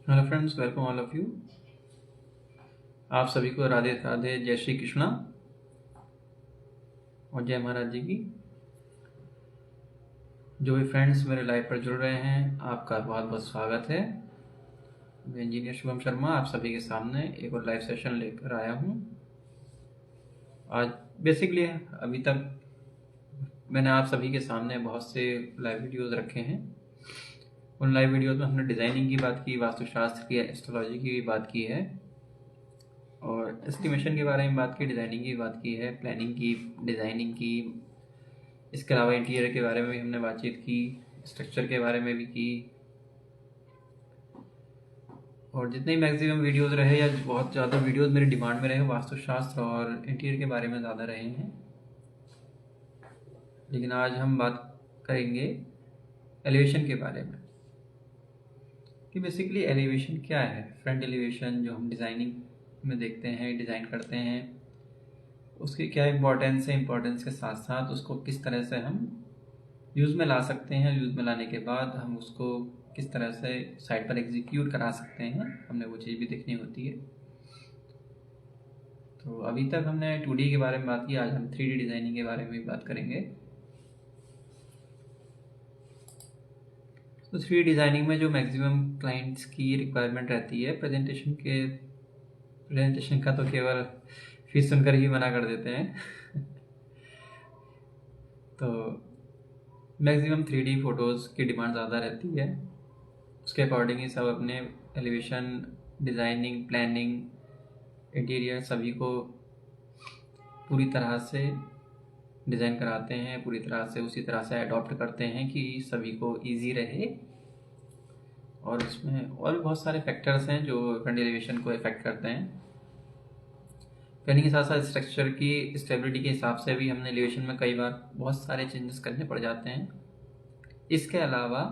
Hello friends, welcome all of you. आप सभी को राधे राधे, जय श्री कृष्णा और जय महाराज जी की। जो भी फ्रेंड्स मेरे लाइव पर जुड़ रहे हैं, आपका बहुत बहुत स्वागत है। मैं इंजीनियर शुभम शर्मा आप सभी के सामने एक और लाइव सेशन लेकर आया हूँ। आज बेसिकली अभी तक मैंने आप सभी के सामने बहुत से लाइव वीडियोस रखे हैं। उन लाइव वीडियोस में हमने डिज़ाइनिंग की बात की, वास्तुशास्त्र की, एस्ट्रोलॉजी की भी बात की है और एस्टिमेशन के बारे में बात की, डिज़ाइनिंग की बात की है, प्लानिंग की, डिज़ाइनिंग की। इसके अलावा इंटीरियर के बारे में भी हमने बातचीत की, स्ट्रक्चर के बारे में भी की। और जितने मैक्सिमम वीडियोस रहे या बहुत ज़्यादा वीडियोस मेरी डिमांड में रहे, वास्तुशास्त्र और इंटीरियर के बारे में ज़्यादा रहे हैं। लेकिन आज हम बात करेंगे एलिवेशन के बारे में कि बेसिकली एलिवेशन क्या है। फ्रंट एलिवेशन जो हम डिज़ाइनिंग में देखते हैं, डिज़ाइन करते हैं, उसकी क्या इम्पोर्टेंस है। इम्पोर्टेंस के साथ साथ उसको किस तरह से हम यूज़ में ला सकते हैं, यूज़ में लाने के बाद हम उसको किस तरह से साइट पर एग्जीक्यूट करा सकते हैं, हमने वो चीज़ भी देखनी होती है। तो अभी तक हमने 2D के बारे में बात की, आज हम 3D डिज़ाइनिंग के बारे में भी बात करेंगे। तो 3D डिज़ाइनिंग में जो मैक्सिमम क्लाइंट्स की रिक्वायरमेंट रहती है, प्रेजेंटेशन का तो केवल फीस सुनकर ही मना कर देते हैं। तो मैक्सिमम 3D फ़ोटोज़ की डिमांड ज़्यादा रहती है। उसके अकॉर्डिंग ही सब अपने एलिवेशन, डिज़ाइनिंग, प्लानिंग, इंटीरियर सभी को पूरी तरह से डिज़ाइन कराते हैं, पूरी तरह से उसी तरह से अडॉप्ट करते हैं कि सभी को इजी रहे। और उसमें और भी बहुत सारे फैक्टर्स हैं जो फ्रंट एलिवेशन को इफेक्ट करते हैं। प्लानिंग के साथ साथ स्ट्रक्चर की स्टेबिलिटी के हिसाब से भी हमने एलिवेशन में कई बार बहुत सारे चेंजेस करने पड़ जाते हैं। इसके अलावा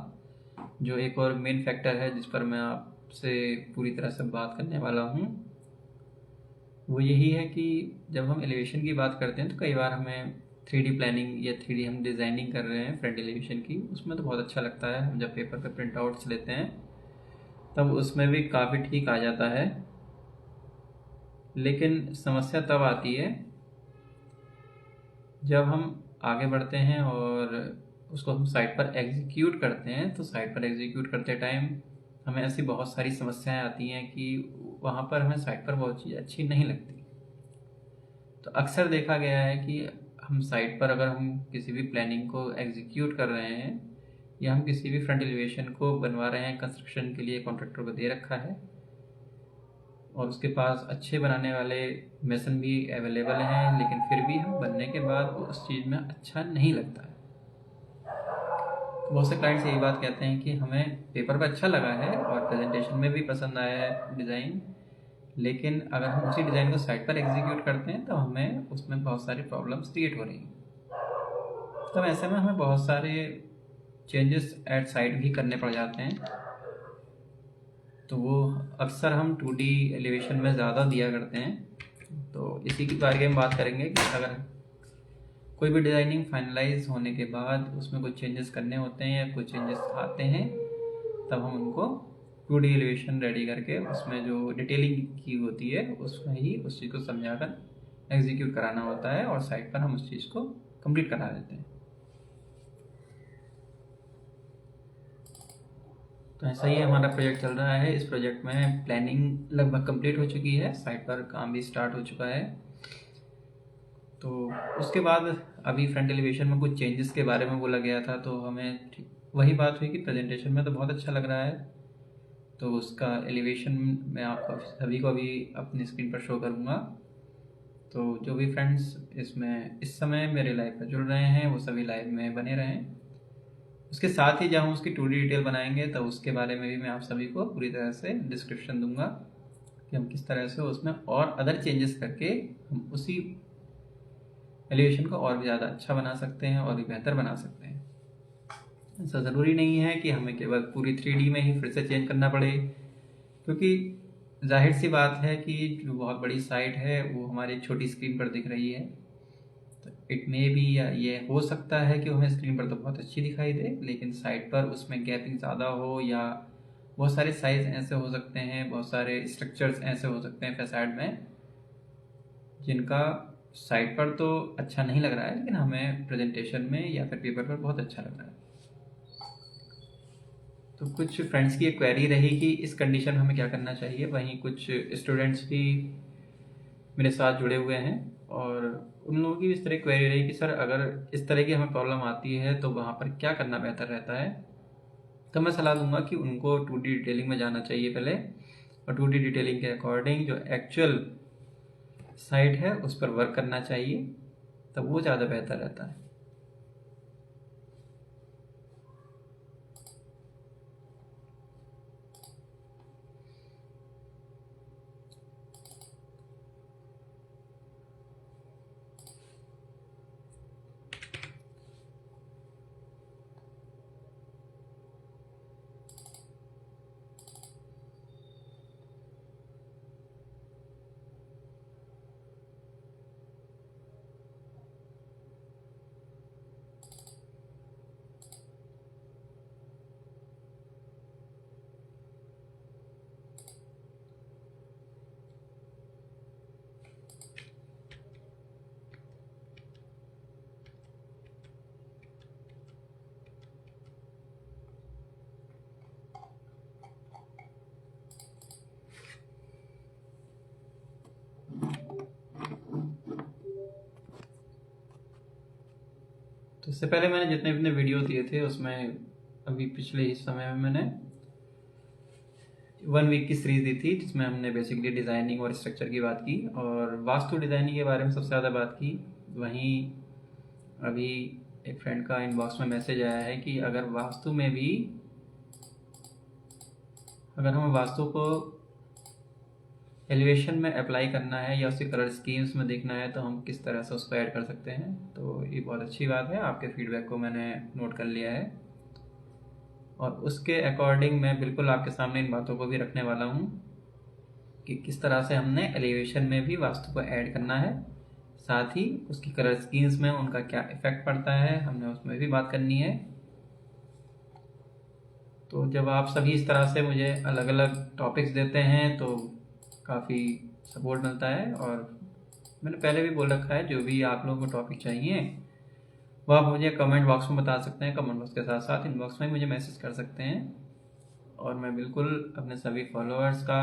जो एक और मेन फैक्टर है जिस पर मैं आपसे पूरी तरह से बात करने वाला हूँ, वो यही है कि जब हम एलिवेशन की बात करते हैं तो कई बार हमें 3D प्लानिंग या 3D हम डिज़ाइनिंग कर रहे हैं फ्रंट एलिवेशन की, उसमें तो बहुत अच्छा लगता है। हम जब पेपर पे प्रिंट आउट्स लेते हैं तब उसमें भी काफ़ी ठीक आ जाता है। लेकिन समस्या तब आती है जब हम आगे बढ़ते हैं और उसको हम साइट पर एग्जीक्यूट करते हैं। तो साइट पर एग्जीक्यूट करते टाइम हमें ऐसी बहुत सारी समस्याएं आती हैं कि वहाँ पर हमें साइट पर बहुत चीज़ अच्छी नहीं लगती। तो अक्सर देखा गया है कि हम साइट पर अगर हम किसी भी प्लानिंग को एग्जीक्यूट कर रहे हैं या हम किसी भी फ्रंट एलिवेशन को बनवा रहे हैं, कंस्ट्रक्शन के लिए कॉन्ट्रैक्टर को दे रखा है और उसके पास अच्छे बनाने वाले मेसन भी अवेलेबल हैं, लेकिन फिर भी हम बनने के बाद वो उस चीज़ में अच्छा नहीं लगता है। बहुत से क्लाइंट्स यही बात कहते हैं कि हमें पेपर पर अच्छा लगा है और प्रेजेंटेशन में भी पसंद आया है डिज़ाइन, लेकिन अगर हम उसी डिज़ाइन को साइट पर एग्जीक्यूट करते हैं तो हमें उसमें बहुत सारी प्रॉब्लम्स क्रिएट हो रही हैं। तब ऐसे में हमें बहुत सारे चेंजेस एट साइट भी करने पड़ जाते हैं। तो वो अक्सर हम 2D एलिवेशन में ज़्यादा दिया करते हैं। तो इसी के बारे में बात करेंगे कि अगर कोई भी डिज़ाइनिंग फाइनलाइज होने के बाद उसमें कुछ चेंजेस करने होते हैं या कुछ चेंजेस आते हैं, तब हम उनको 2D एलिवेशन रेडी करके उसमें जो डिटेलिंग की होती है उसमें ही उस चीज़ को समझाकर एग्जीक्यूट कराना होता है और साइट पर हम उस चीज़ को कंप्लीट करा देते हैं। तो ऐसा ही हमारा प्रोजेक्ट चल रहा है। इस प्रोजेक्ट में प्लानिंग लगभग कंप्लीट हो चुकी है, साइट पर काम भी स्टार्ट हो चुका है। तो उसके बाद अभी फ्रंट एलिवेशन में कुछ चेंजेस के बारे में बोला गया था, तो हमें वही बात हुई कि प्रेजेंटेशन में तो बहुत अच्छा लग रहा है। तो उसका एलिवेशन मैं आपको सभी को अभी अपनी स्क्रीन पर शो करूँगा। तो जो भी फ्रेंड्स इसमें इस समय मेरे लाइव पर जुड़ रहे हैं वो सभी लाइव में बने रहें। उसके साथ ही जब हम उसकी 2D डिटेल बनाएंगे तो उसके बारे में भी मैं आप सभी को पूरी तरह से डिस्क्रिप्शन दूंगा कि हम किस तरह से उसमें और अदर चेंजेस करके हम उसी एलिवेशन को और भी ज़्यादा अच्छा बना सकते हैं और भी बेहतर बना सकते हैं। ऐसा ज़रूरी नहीं है कि हमें केवल पूरी 3D में ही फिर से चेंज करना पड़े, क्योंकि जाहिर सी बात है कि जो बहुत बड़ी साइट है वो हमारी छोटी स्क्रीन पर दिख रही है। तो इट मे बी, या ये हो सकता है कि हमें स्क्रीन पर तो बहुत अच्छी दिखाई दे लेकिन साइट पर उसमें गैपिंग ज़्यादा हो या बहुत सारे साइज ऐसे हो सकते हैं, बहुत सारे स्ट्रक्चर्स ऐसे हो सकते हैं फैसाड में, जिनका साइट पर तो अच्छा नहीं लग रहा है, लेकिन हमें प्रेजेंटेशन में या फिर पेपर पर बहुत अच्छा लग रहा है। तो कुछ फ्रेंड्स की एक क्वेरी रही कि इस कंडीशन में हमें क्या करना चाहिए। वहीं कुछ स्टूडेंट्स भी मेरे साथ जुड़े हुए हैं और उन लोगों की भी इस तरह क्वेरी रही कि सर अगर इस तरह की हमें प्रॉब्लम आती है तो वहाँ पर क्या करना बेहतर रहता है। तो मैं सलाह दूंगा कि उनको 2D डिटेलिंग में जाना चाहिए पहले, और 2D डिटेलिंग के अकॉर्डिंग जो एक्चुअल साइट है उस पर वर्क करना चाहिए, तब वो ज़्यादा बेहतर रहता है। तो इससे पहले मैंने जितने अपने वीडियो दिए थे उसमें अभी पिछले ही समय में मैंने 1 वीक की सीरीज दी थी, जिसमें हमने बेसिकली डिज़ाइनिंग और स्ट्रक्चर की बात की और वास्तु डिज़ाइनिंग के बारे में सबसे ज़्यादा बात की। वहीं अभी एक फ्रेंड का इनबॉक्स में मैसेज आया है कि अगर हमें वास्तु को एलिवेशन में अप्लाई करना है या उसके कलर स्कीम्स में देखना है तो हम किस तरह से उसको ऐड कर सकते हैं। तो ये बहुत अच्छी बात है, आपके फीडबैक को मैंने नोट कर लिया है और उसके अकॉर्डिंग मैं बिल्कुल आपके सामने इन बातों को भी रखने वाला हूँ कि किस तरह से हमने एलिवेशन में भी वास्तु को ऐड करना है, साथ ही उसकी कलर स्कीम्स में उनका क्या इफेक्ट पड़ता है हमने उसमें भी बात करनी है। तो जब आप सभी इस तरह से मुझे अलग अलग टॉपिक्स देते हैं तो काफ़ी सपोर्ट मिलता है। और मैंने पहले भी बोल रखा है, जो भी आप लोगों को टॉपिक चाहिए वो आप मुझे कमेंट बॉक्स में बता सकते हैं, कमेंट बॉक्स के साथ साथ इनबॉक्स में मुझे मैसेज कर सकते हैं और मैं बिल्कुल अपने सभी फॉलोअर्स का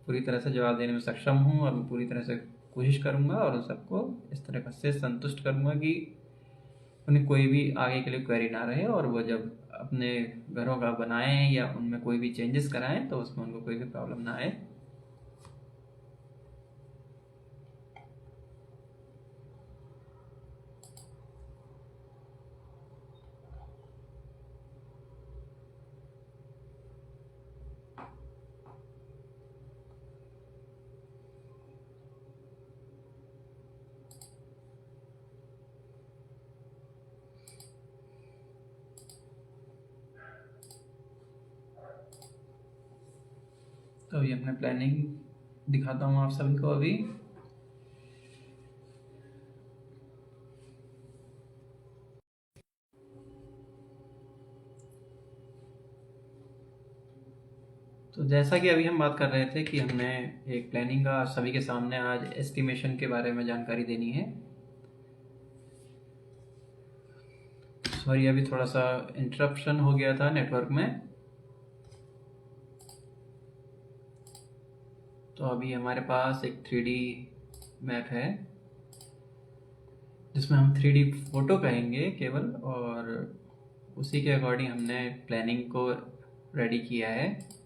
पूरी तरह से जवाब देने में सक्षम हूँ और मैं पूरी तरह से कोशिश करूँगा और उन सबको इस तरह से संतुष्ट करूँगा कि उन्हें कोई भी आगे के लिए क्वेरी ना रहे और वो जब अपने घरों का बनाएं या उनमें कोई भी चेंजेस कराएं तो उसमें उनको कोई भी प्रॉब्लम ना आए। तो ये अपने प्लानिंग दिखाता हूँ आप सभी को अभी। तो जैसा कि अभी हम बात कर रहे थे कि हमने एक प्लानिंग का सभी के सामने आज एस्टिमेशन के बारे में जानकारी देनी है। सॉरी, अभी थोड़ा सा इंटरप्शन हो गया था नेटवर्क में। तो अभी हमारे पास एक 3D मैप है जिसमें हम 3D फोटो कहेंगे केवल, और उसी के अकॉर्डिंग हमने प्लानिंग को रेडी किया है।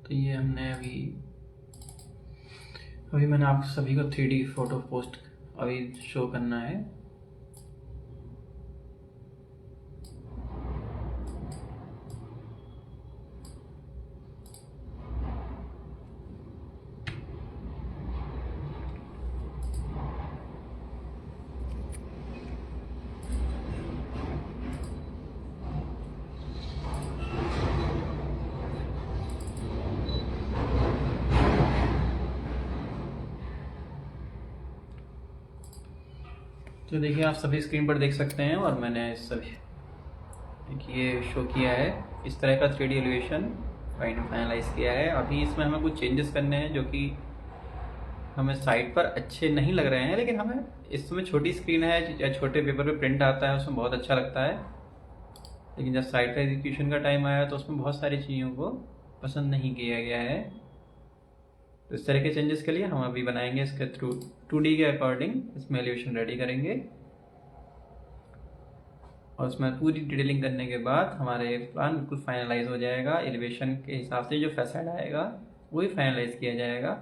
तो ये हमने अभी मैंने आप सभी को 3D फोटो पोस्ट अभी शो करना है। तो देखिए आप सभी स्क्रीन पर देख सकते हैं और मैंने सभी देखिए शो किया है इस तरह का 3D एलिवेशन फाइनलाइज किया है। अभी इसमें हमें कुछ चेंजेस करने हैं जो कि हमें साइट पर अच्छे नहीं लग रहे हैं, लेकिन हमें इसमें छोटी स्क्रीन है या छोटे पेपर पे प्रिंट आता है उसमें बहुत अच्छा लगता है, लेकिन जब साइट का एग्जीक्यूशन का टाइम आया तो उसमें बहुत सारी चीज़ों को पसंद नहीं किया गया है। तो इस तरह के चेंजेस के लिए हम अभी बनाएंगे इसके थ्रू 2D के अकॉर्डिंग इसमें एलिवेशन रेडी करेंगे और उसमें पूरी डिटेलिंग करने के बाद हमारा ये प्लान बिल्कुल फाइनलाइज हो जाएगा। एलिवेशन के हिसाब से जो फैसाड आएगा वही फाइनलाइज किया जाएगा।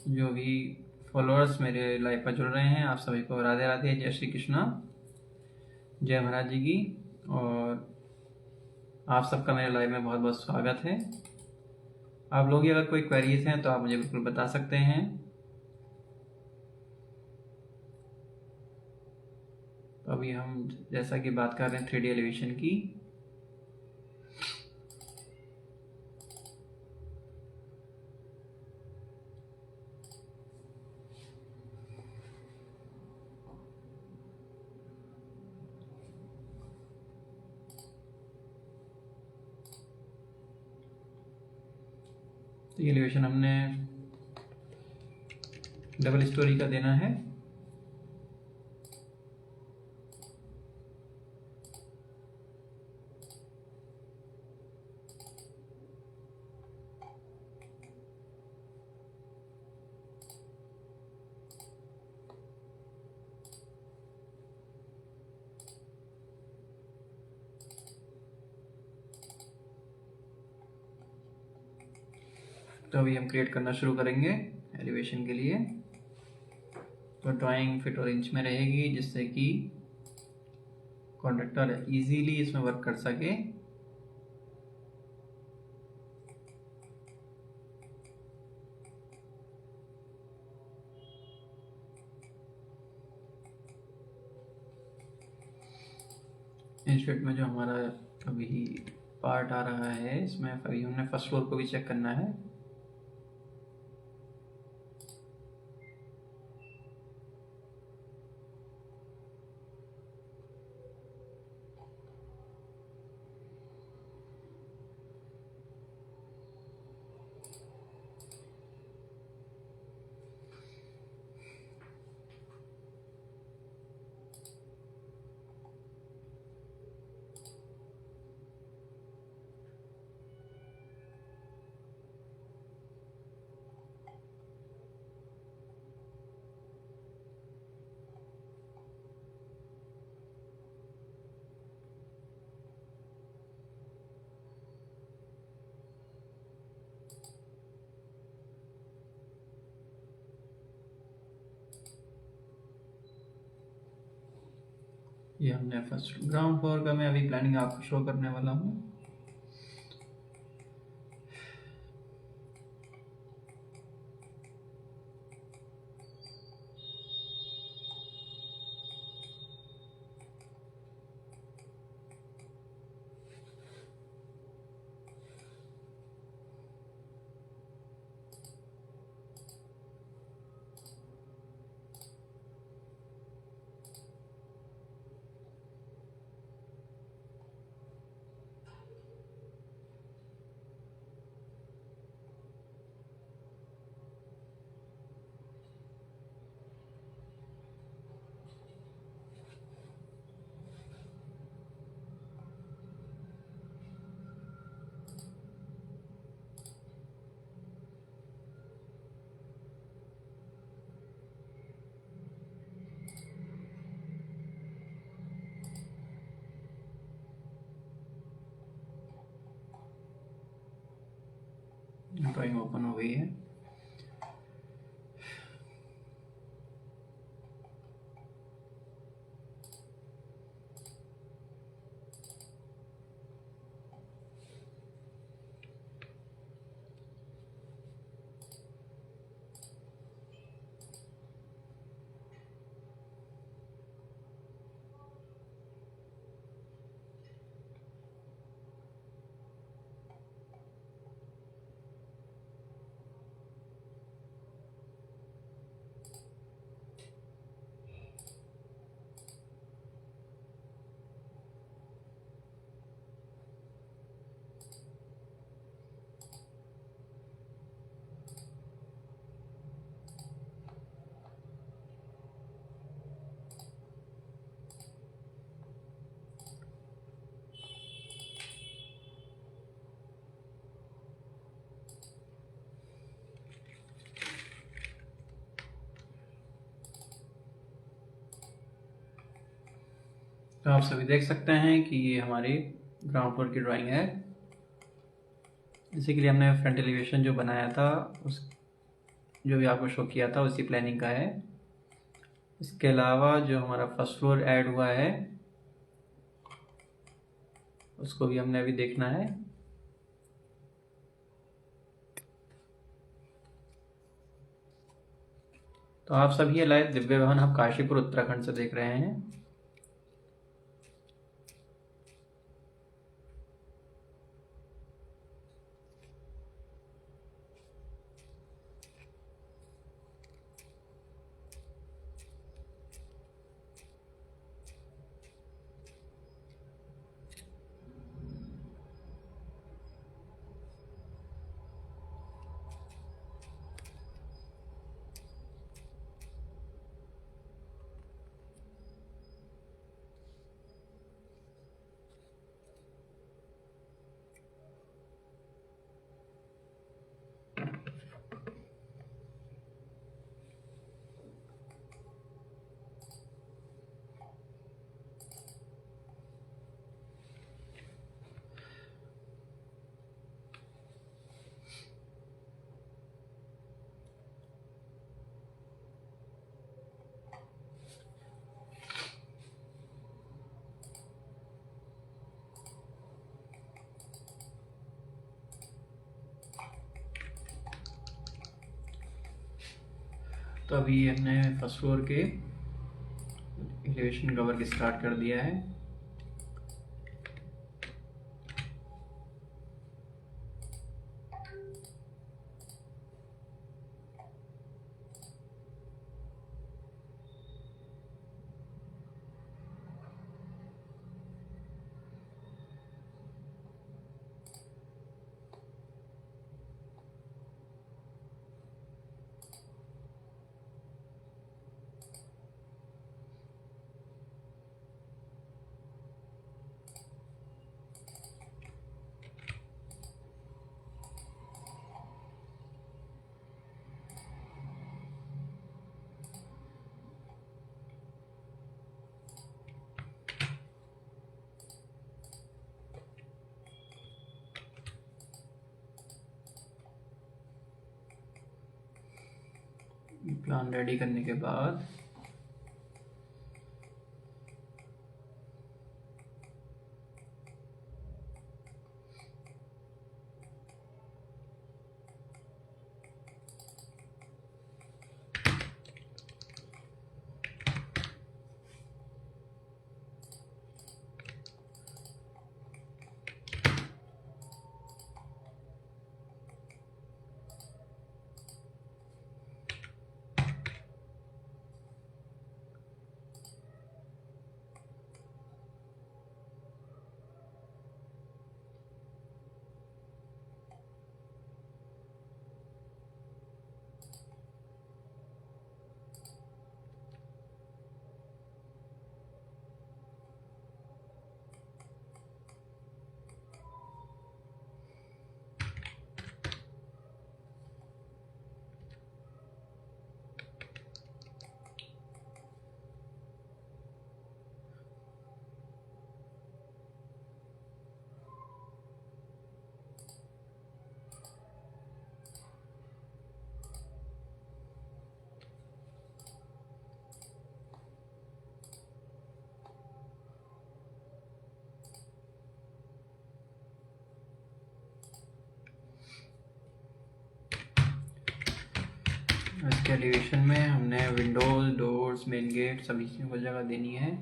जो भी फॉलोअर्स मेरे लाइव पर जुड़ रहे हैं आप सभी को राधे राधे, जय श्री कृष्णा, जय महाराज जी की। और आप सबका मेरे लाइव में बहुत बहुत स्वागत है। आप लोग अगर कोई क्वेरीज हैं तो आप मुझे बिल्कुल बता सकते हैं। तो अभी हम जैसा कि बात कर रहे हैं 3D एलिवेशन की, तो ये एलिवेशन हमने डबल स्टोरी का देना है। तो अभी हम क्रिएट करना शुरू करेंगे एलिवेशन के लिए। तो ड्राइंग फिट और इंच में रहेगी जिससे कि कॉन्ट्रैक्टर इजीली इसमें वर्क कर सके। इंचफिट में जो हमारा अभी पार्ट आ रहा है इसमें अभी हमने फर्स्ट फ्लोर को भी चेक करना है। ये हमने फर्स्ट ग्राउंड फ्लोर का मैं अभी प्लानिंग आपको शो करने वाला हूँ। ड्राइंग ओपन हो गई है। तो आप सभी देख सकते हैं कि ये हमारी ग्राउंड फ्लोर की ड्राइंग है। इसी के लिए हमने फ्रंट एलिवेशन जो बनाया था, उस जो भी आपको शो किया था, उसी प्लानिंग का है। इसके अलावा जो हमारा फर्स्ट फ्लोर ऐड हुआ है, उसको भी हमने अभी देखना है। तो आप सभी ये लाइव दिव्य भवन हम काशीपुर उत्तराखंड से देख रहे हैं। तो अभी हमने फर्स्ट फ्लोर के एलिवेशन कवर स्टार्ट कर दिया है। प्लान रेडी करने के बाद इसके एलिवेशन में हमने विंडोज, डोर्स, मेन गेट सभी चीज़ों को जगह देनी है।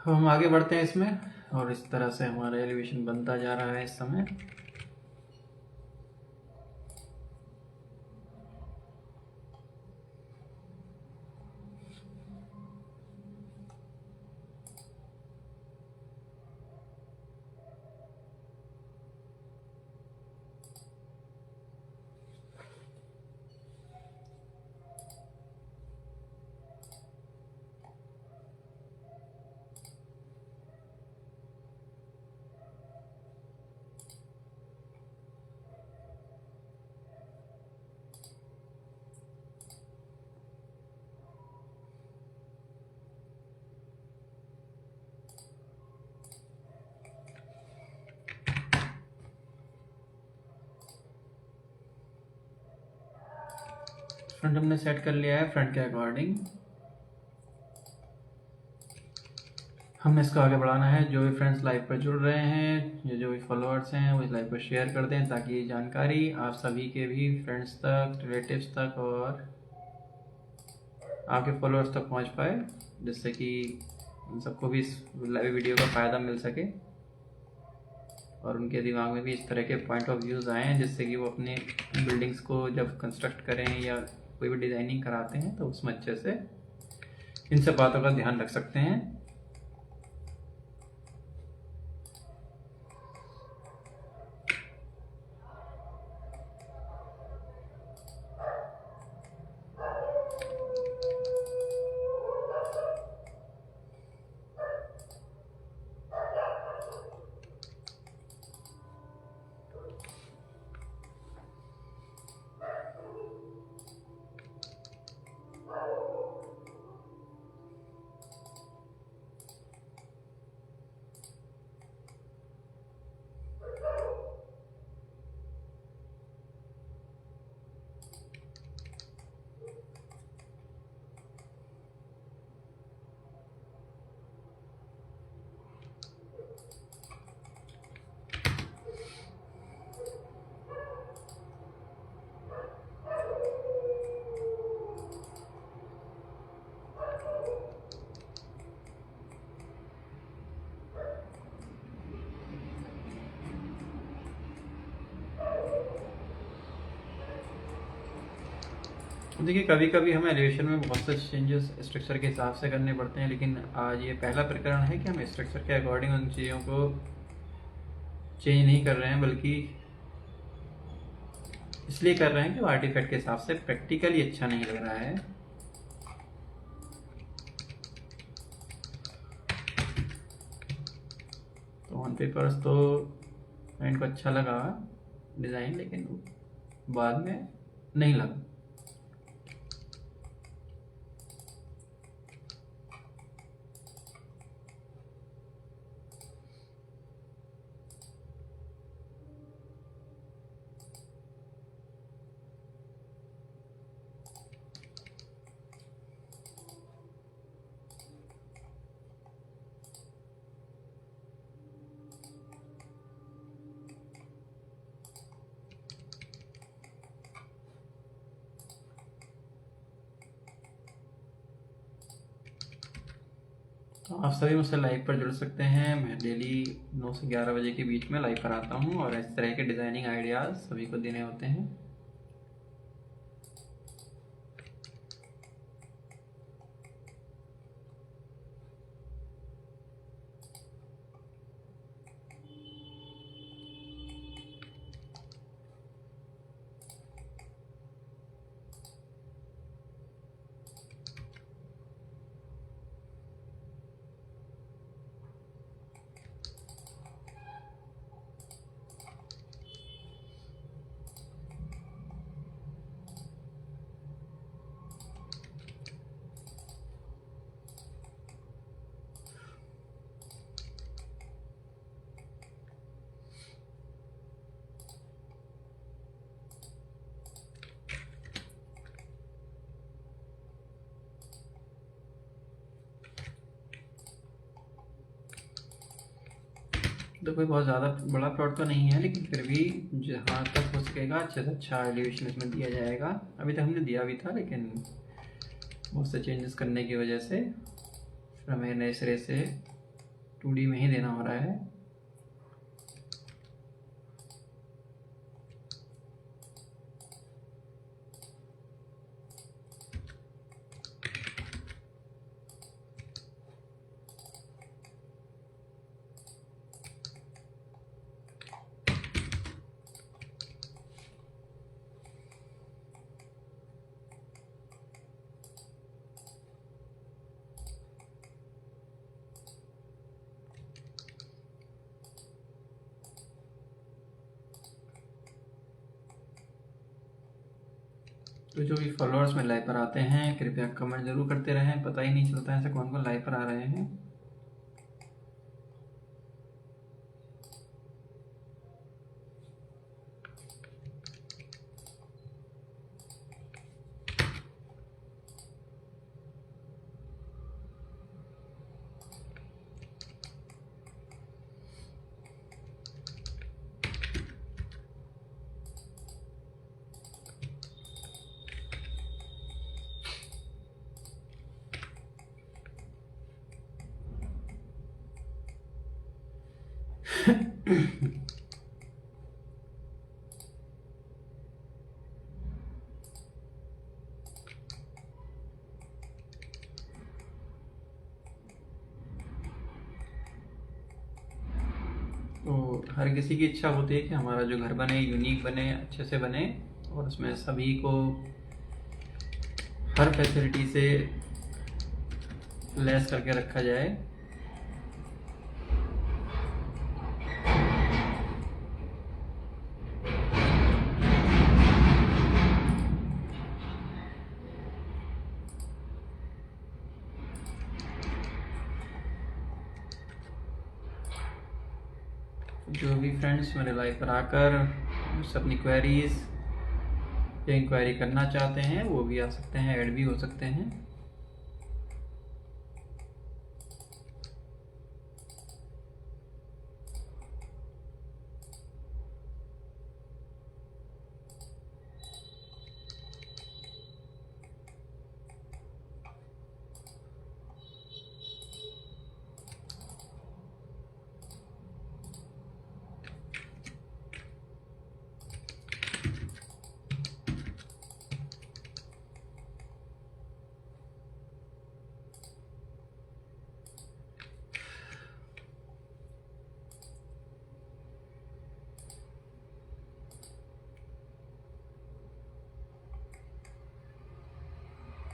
हम आगे बढ़ते हैं इसमें, और इस तरह से हमारा एलिवेशन बनता जा रहा है इस समय। फ्रंट हमने सेट कर लिया है फ्रंट के अकॉर्डिंग। हमने इसको आगे बढ़ाना है। जो भी फ्रेंड्स लाइव पर जुड़ रहे हैं या जो भी फॉलोअर्स हैं वो इस लाइव को शेयर कर दें, ताकि ये जानकारी आप सभी के भी फ्रेंड्स तक, रिलेटिव्स तक और आपके फॉलोअर्स तक पहुंच पाए, जिससे कि उन सबको भी इस लाइव वीडियो का फ़ायदा मिल सके और उनके दिमाग में भी इस तरह के पॉइंट ऑफ व्यूज़ आएँ, जिससे कि वो अपने बिल्डिंग्स को जब कंस्ट्रक्ट करें या कोई भी डिज़ाइनिंग कराते हैं तो उसमें अच्छे से इन सब बातों का ध्यान रख सकते हैं। देखिए, कभी कभी हमें एलिवेशन में बहुत से चेंजेस स्ट्रक्चर के हिसाब से करने पड़ते हैं, लेकिन आज ये पहला प्रकरण है कि हम स्ट्रक्चर के अकॉर्डिंग उन चीज़ों को चेंज नहीं कर रहे हैं, बल्कि इसलिए कर रहे हैं कि वो आर्टिफैक्ट के हिसाब से प्रैक्टिकली अच्छा नहीं लग रहा है। तो ऑन पेपर्स तो क्लाइंट को अच्छा लगा डिज़ाइन, लेकिन बाद में नहीं लगा। तो आप सभी मुझसे लाइव पर जुड़ सकते हैं। मैं डेली 9 से 11 बजे के बीच में लाइव पर आता हूँ और इस तरह के डिज़ाइनिंग आइडियाज़ सभी को देने होते हैं। तो कोई बहुत ज़्यादा बड़ा प्लॉट तो नहीं है, लेकिन फिर भी जहाँ तक हो सकेगा अच्छे से अच्छा एलिवेशन इसमें दिया जाएगा। अभी तक हमने दिया भी था, लेकिन बहुत से चेंजेस करने की वजह से फिर हमें नए सिरे से 2D में ही देना हो रहा है। तो जो भी फॉलोअर्स में लाइव पर आते हैं, कृपया कमेंट जरूर करते रहें। पता ही नहीं चलता है ऐसे कौन कौन लाइव पर आ रहे हैं। तो हर किसी की इच्छा होती है कि हमारा जो घर बने यूनिक बने, अच्छे से बने, और उसमें सभी को हर फैसिलिटी से लेस करके रखा जाए। जो भी फ्रेंड्स मेरे लाइव पर आकर मुझसे अपनी क्वेरीज या इंक्वायरी करना चाहते हैं वो भी आ सकते हैं, ऐड भी हो सकते हैं।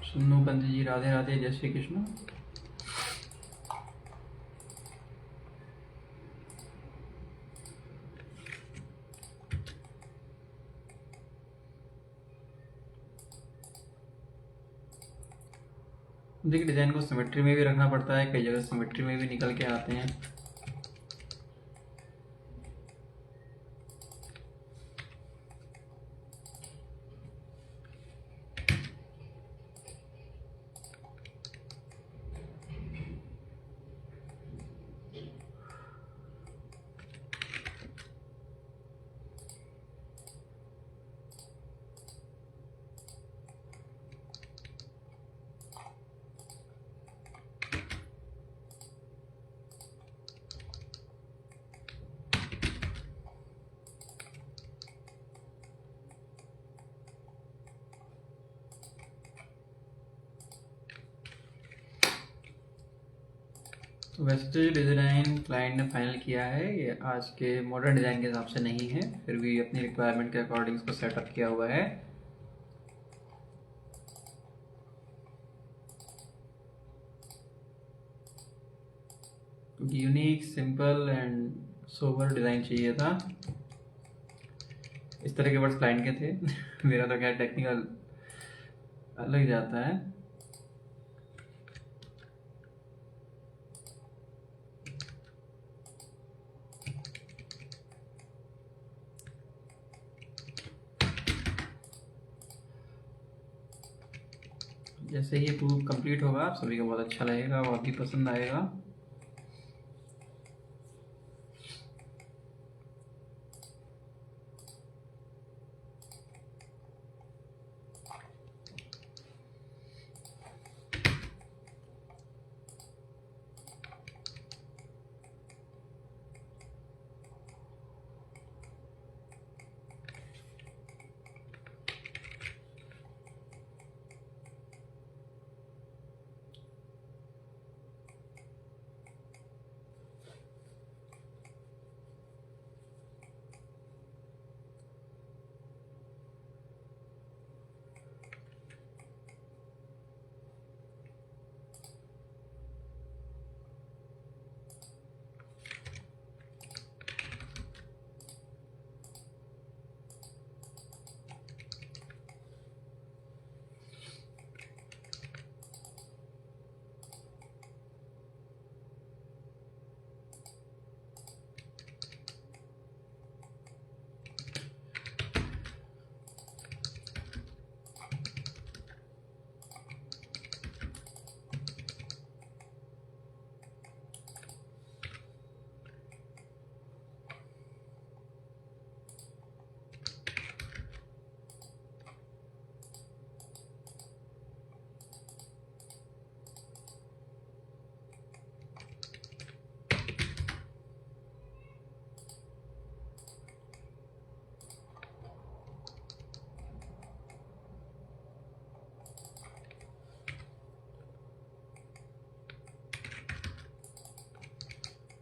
सुन्नू पंत जी, राधे राधे, जय श्री कृष्ण। देखिए, डिज़ाइन को सिमेट्री में भी रखना पड़ता है, कई जगह सिमेट्री में भी निकल के आते हैं। तो वैसे तो जो डिज़ाइन क्लाइंट ने फाइनल किया है ये आज के मॉडर्न डिज़ाइन के हिसाब से नहीं है, फिर भी अपनी रिक्वायरमेंट के अकॉर्डिंग इसको सेटअप किया हुआ है। क्योंकि unique, simple and sober design चाहिए था। इस तरह के वर्ड्स क्लाइंट के थे मेरा तो क्या टेक्निकल अलग जाता है। जैसे ही प्रूफ कंप्लीट होगा आप सभी को बहुत अच्छा लगेगा, बहुत ही पसंद आएगा।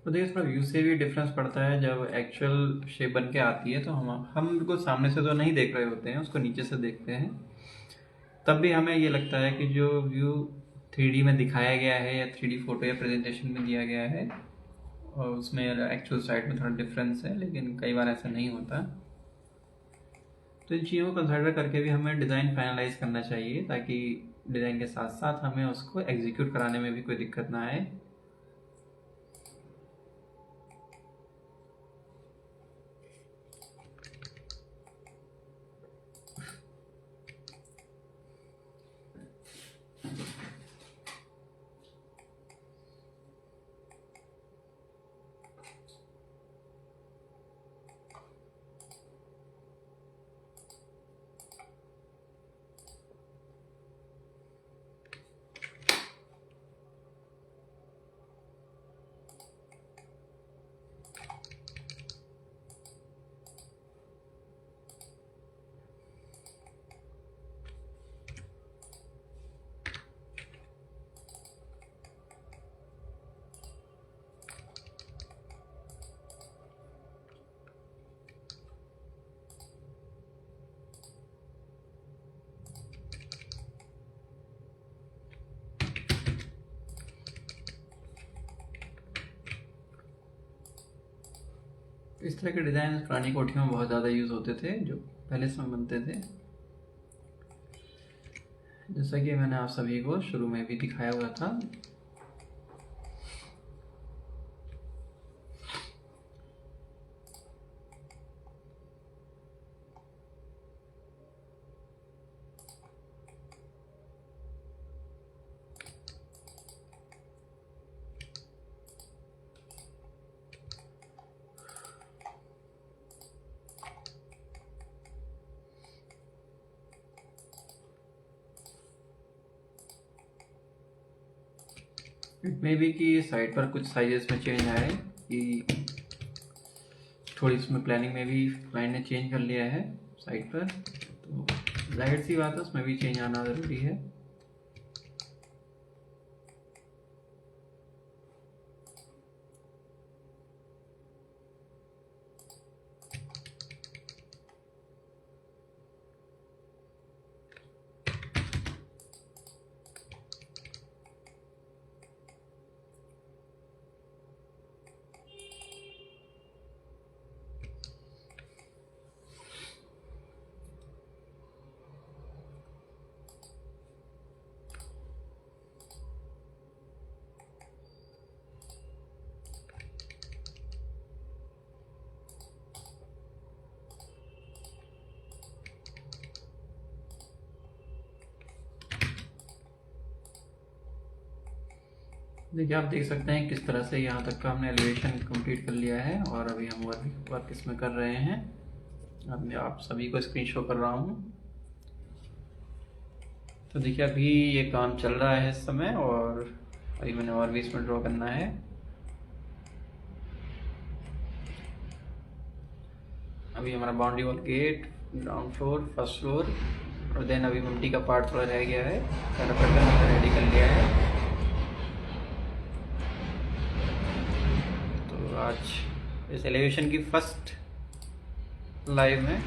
तो देखिए, थोड़ा व्यू से भी डिफरेंस पड़ता है। जब एक्चुअल शेप बन के आती है तो हम बिल्कुल सामने से तो नहीं देख रहे होते हैं, उसको नीचे से देखते हैं। तब भी हमें ये लगता है कि जो व्यू 3D में दिखाया गया है या 3D फोटो या प्रेजेंटेशन में दिया गया है और उसमें एक्चुअल साइड में थोड़ा डिफरेंस है, लेकिन कई बार ऐसा नहीं होता। तो इन चीज़ों को कंसिडर करके भी हमें डिज़ाइन फाइनलाइज करना चाहिए, ताकि डिज़ाइन के साथ साथ हमें उसको एग्जीक्यूट कराने में भी कोई दिक्कत ना आए। इस तरह के डिज़ाइन पुरानी कोठियों में बहुत ज़्यादा यूज़ होते थे, जो पहले समय बनते थे। जैसा कि मैंने आप सभी को शुरू में भी दिखाया हुआ था। इट मे बी कि साइट पर कुछ साइजेस में चेंज आए, कि थोड़ी इसमें प्लानिंग में भी क्लाइंट ने चेंज कर लिया है साइट पर, तो जाहिर सी बात है उसमें भी चेंज आना ज़रूरी है। देखिए, आप देख सकते हैं किस तरह से यहाँ तक का हमने एलिवेशन कंप्लीट कर लिया है, और अभी हम वर्क इसमें कर रहे हैं। अब मैं आप सभी को स्क्रीन शो कर रहा हूँ। तो देखिए, अभी ये काम चल रहा है इस समय, और अभी मैंने और भी इसमें ड्रॉ करना है। अभी हमारा boundary wall, gate, ground floor, first floor, और देन अभी मल्टी का पार्ट थोड़ा रह गया है, रेडी कर लिया है। तो आज इस एलिवेशन की फर्स्ट लाइव में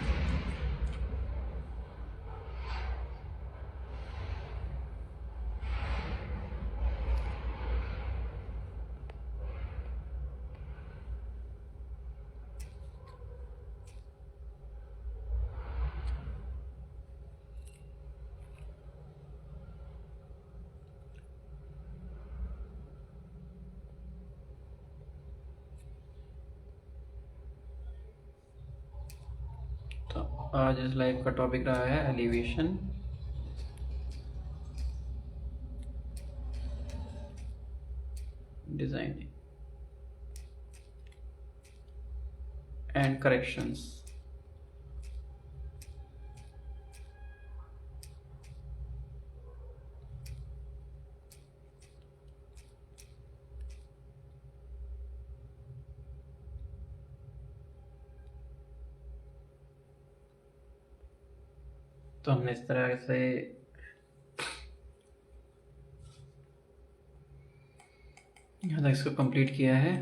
आज इस लाइव का टॉपिक रहा है एलिवेशन। Designing and corrections. तो हमने इस तरह से यहाँ तक इसको कंप्लीट किया है।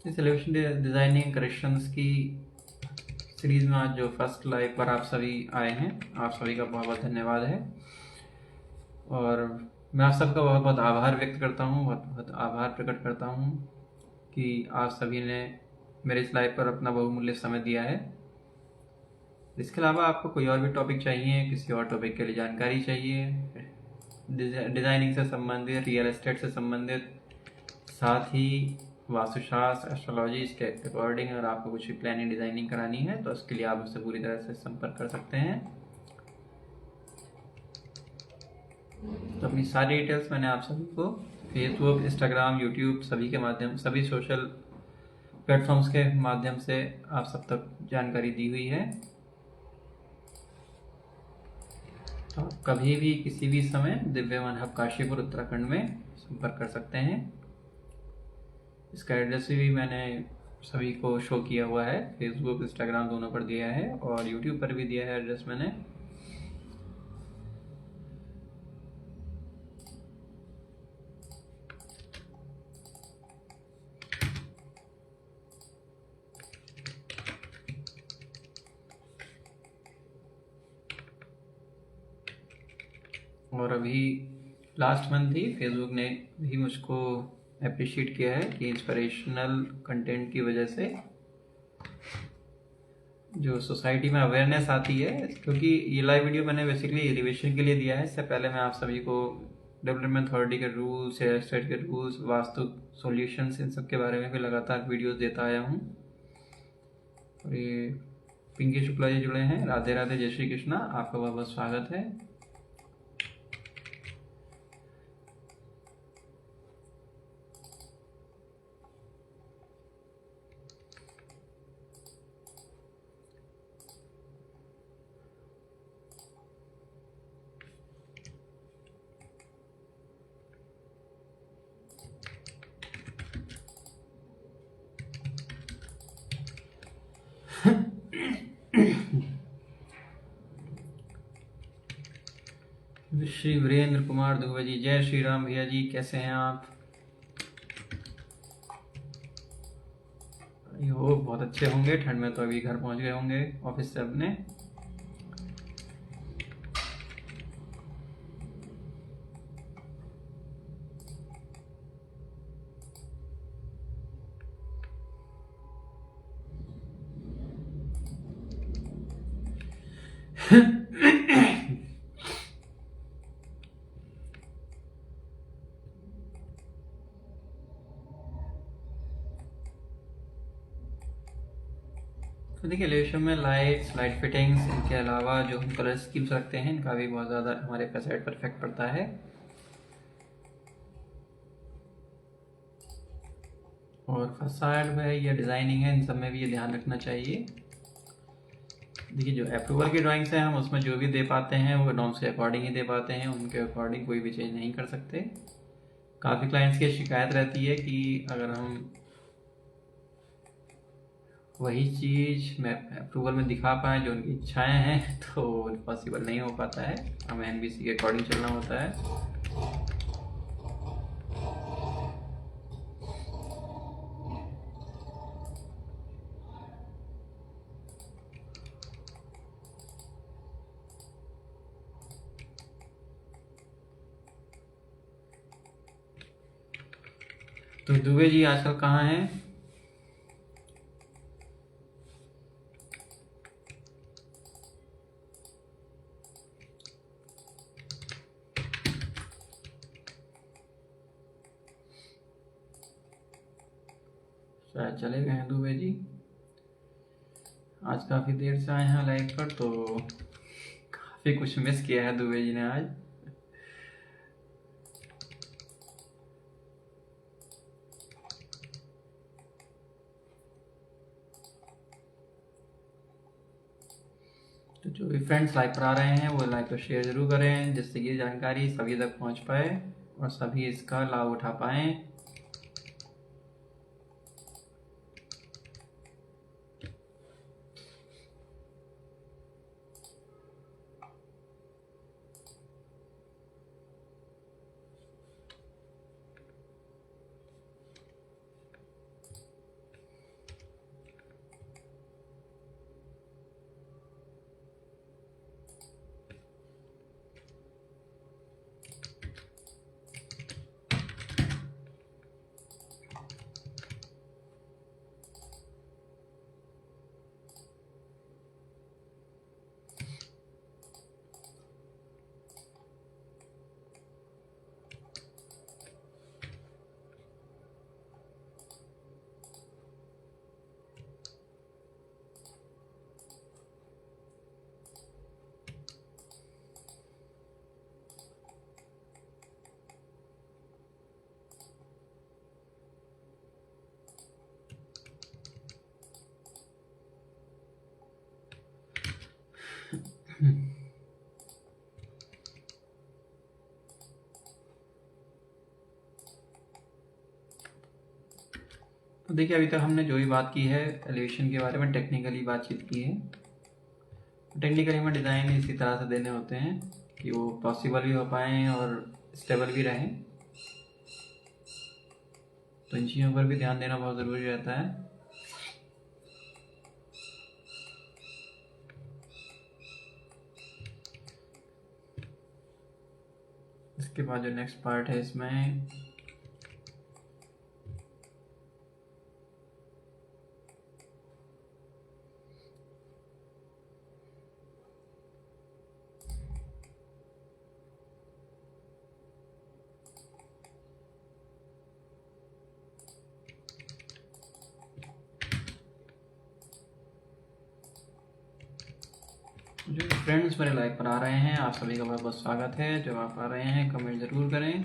इस एलिवेशन डिजाइनिंग करेक्शंस की सीरीज में आज जो फर्स्ट लाइव पर आप सभी आए हैं, आप सभी का बहुत बहुत धन्यवाद है। और मैं आप सबका बहुत बहुत आभार व्यक्त करता हूँ, बहुत बहुत आभार प्रकट करता हूँ कि आप सभी ने मेरे इस लाइव पर अपना बहुमूल्य समय दिया है। इसके अलावा आपको कोई और भी टॉपिक चाहिए, किसी और टॉपिक के लिए जानकारी चाहिए, डिज़ाइनिंग से संबंधित, रियल एस्टेट से संबंधित, साथ ही वास्तुशास्त्र, एस्ट्रोलॉजी, इसके अकॉर्डिंग अगर आपको कुछ भी प्लानिंग डिज़ाइनिंग करानी है तो उसके लिए आप मुझसे पूरी तरह से संपर्क कर सकते हैं। तो अपनी सारी डिटेल्स मैंने आप सभी को फेसबुक, इंस्टाग्राम, यूट्यूब सभी के माध्यम, सभी सोशल प्लेटफॉर्म्स के माध्यम से आप सब तक जानकारी दी हुई है। तो आप कभी भी किसी भी समय दिव्यमान हब काशीपुर उत्तराखंड में संपर्क कर सकते हैं। इसका एड्रेस भी मैंने सभी को शो किया हुआ है। फेसबुक, इंस्टाग्राम दोनों पर दिया है और यूट्यूब पर भी दिया है एड्रेस मैंने। और अभी लास्ट मंथ ही फेसबुक ने भी मुझको अप्रिशिएट किया है कि इंस्पिरेशनल कंटेंट की वजह से जो सोसाइटी में अवेयरनेस आती है, क्योंकि ये लाइव वीडियो मैंने बेसिकली रिविजन के लिए दिया है। इससे पहले मैं आप सभी को डेवलपमेंट अथॉरिटी के रूल्स, एयर स्टेट के रूल्स, वास्तु सॉल्यूशंस, इन सब के बारे में भी लगातार वीडियोस देता आया हूँ। और ये पिंकी शुक्ला जी जुड़े हैं। राधे राधे, जय श्री कृष्णा, आपका बहुत बहुत स्वागत है। श्री वीरेंद्र कुमार दुबे जी, जय श्री राम भैया जी, कैसे हैं आप? हो बहुत अच्छे होंगे। ठंड में तो अभी घर पहुंच गए होंगे ऑफिस से अपने। तो देखिए, लेशम में लाइट फिटिंग्स, इनके अलावा जो हम कलर स्कीम्स रखते हैं, इनका भी बहुत ज़्यादा हमारे फैसाइड पर इफेक्ट पड़ता है। और फसाड में या डिज़ाइनिंग है, इन सब में भी ये ध्यान रखना चाहिए। देखिए, जो अप्रूवल की ड्राइंग्स हैं, हम उसमें जो भी दे पाते हैं वो नॉर्म्स के अकॉर्डिंग ही दे पाते हैं, उनके अकॉर्डिंग कोई भी चेंज नहीं कर सकते। काफ़ी क्लाइंट्स की शिकायत रहती है कि अगर हम वही चीज़ मैं अप्रूवल में दिखा पाएँ जो उनकी इच्छाएं हैं, तो पॉसिबल नहीं हो पाता है। हमें एनबीसी के अकॉर्डिंग चलना होता है। तो दुबे जी आजकल कहाँ हैं? शायद चले गए हैं दुबे जी। आज काफ़ी देर से आए हैं लाइव पर, तो काफ़ी कुछ मिस किया है दुबे जी ने आज। तो जो भी फ्रेंड्स लाइव पर आ रहे हैं वो लाइव को शेयर जरूर करें, जिससे ये जानकारी सभी तक पहुंच पाए और सभी इसका लाभ उठा पाएँ। तो देखिए अभी तक हमने जो भी बात की है एलिवेशन के बारे में टेक्निकली बातचीत की है। टेक्निकली में डिज़ाइन इसी तरह से देने होते हैं कि वो पॉसिबल भी हो पाएँ और स्टेबल भी रहें। तो इन चीज़ों पर भी ध्यान देना बहुत ज़रूरी रहता है। इसके बाद जो नेक्स्ट पार्ट है इसमें जो फ्रेंड्स मेरे लाइव पर आ रहे हैं आप सभी का बहुत बहुत स्वागत है। जो आप आ रहे हैं कमेंट ज़रूर करें।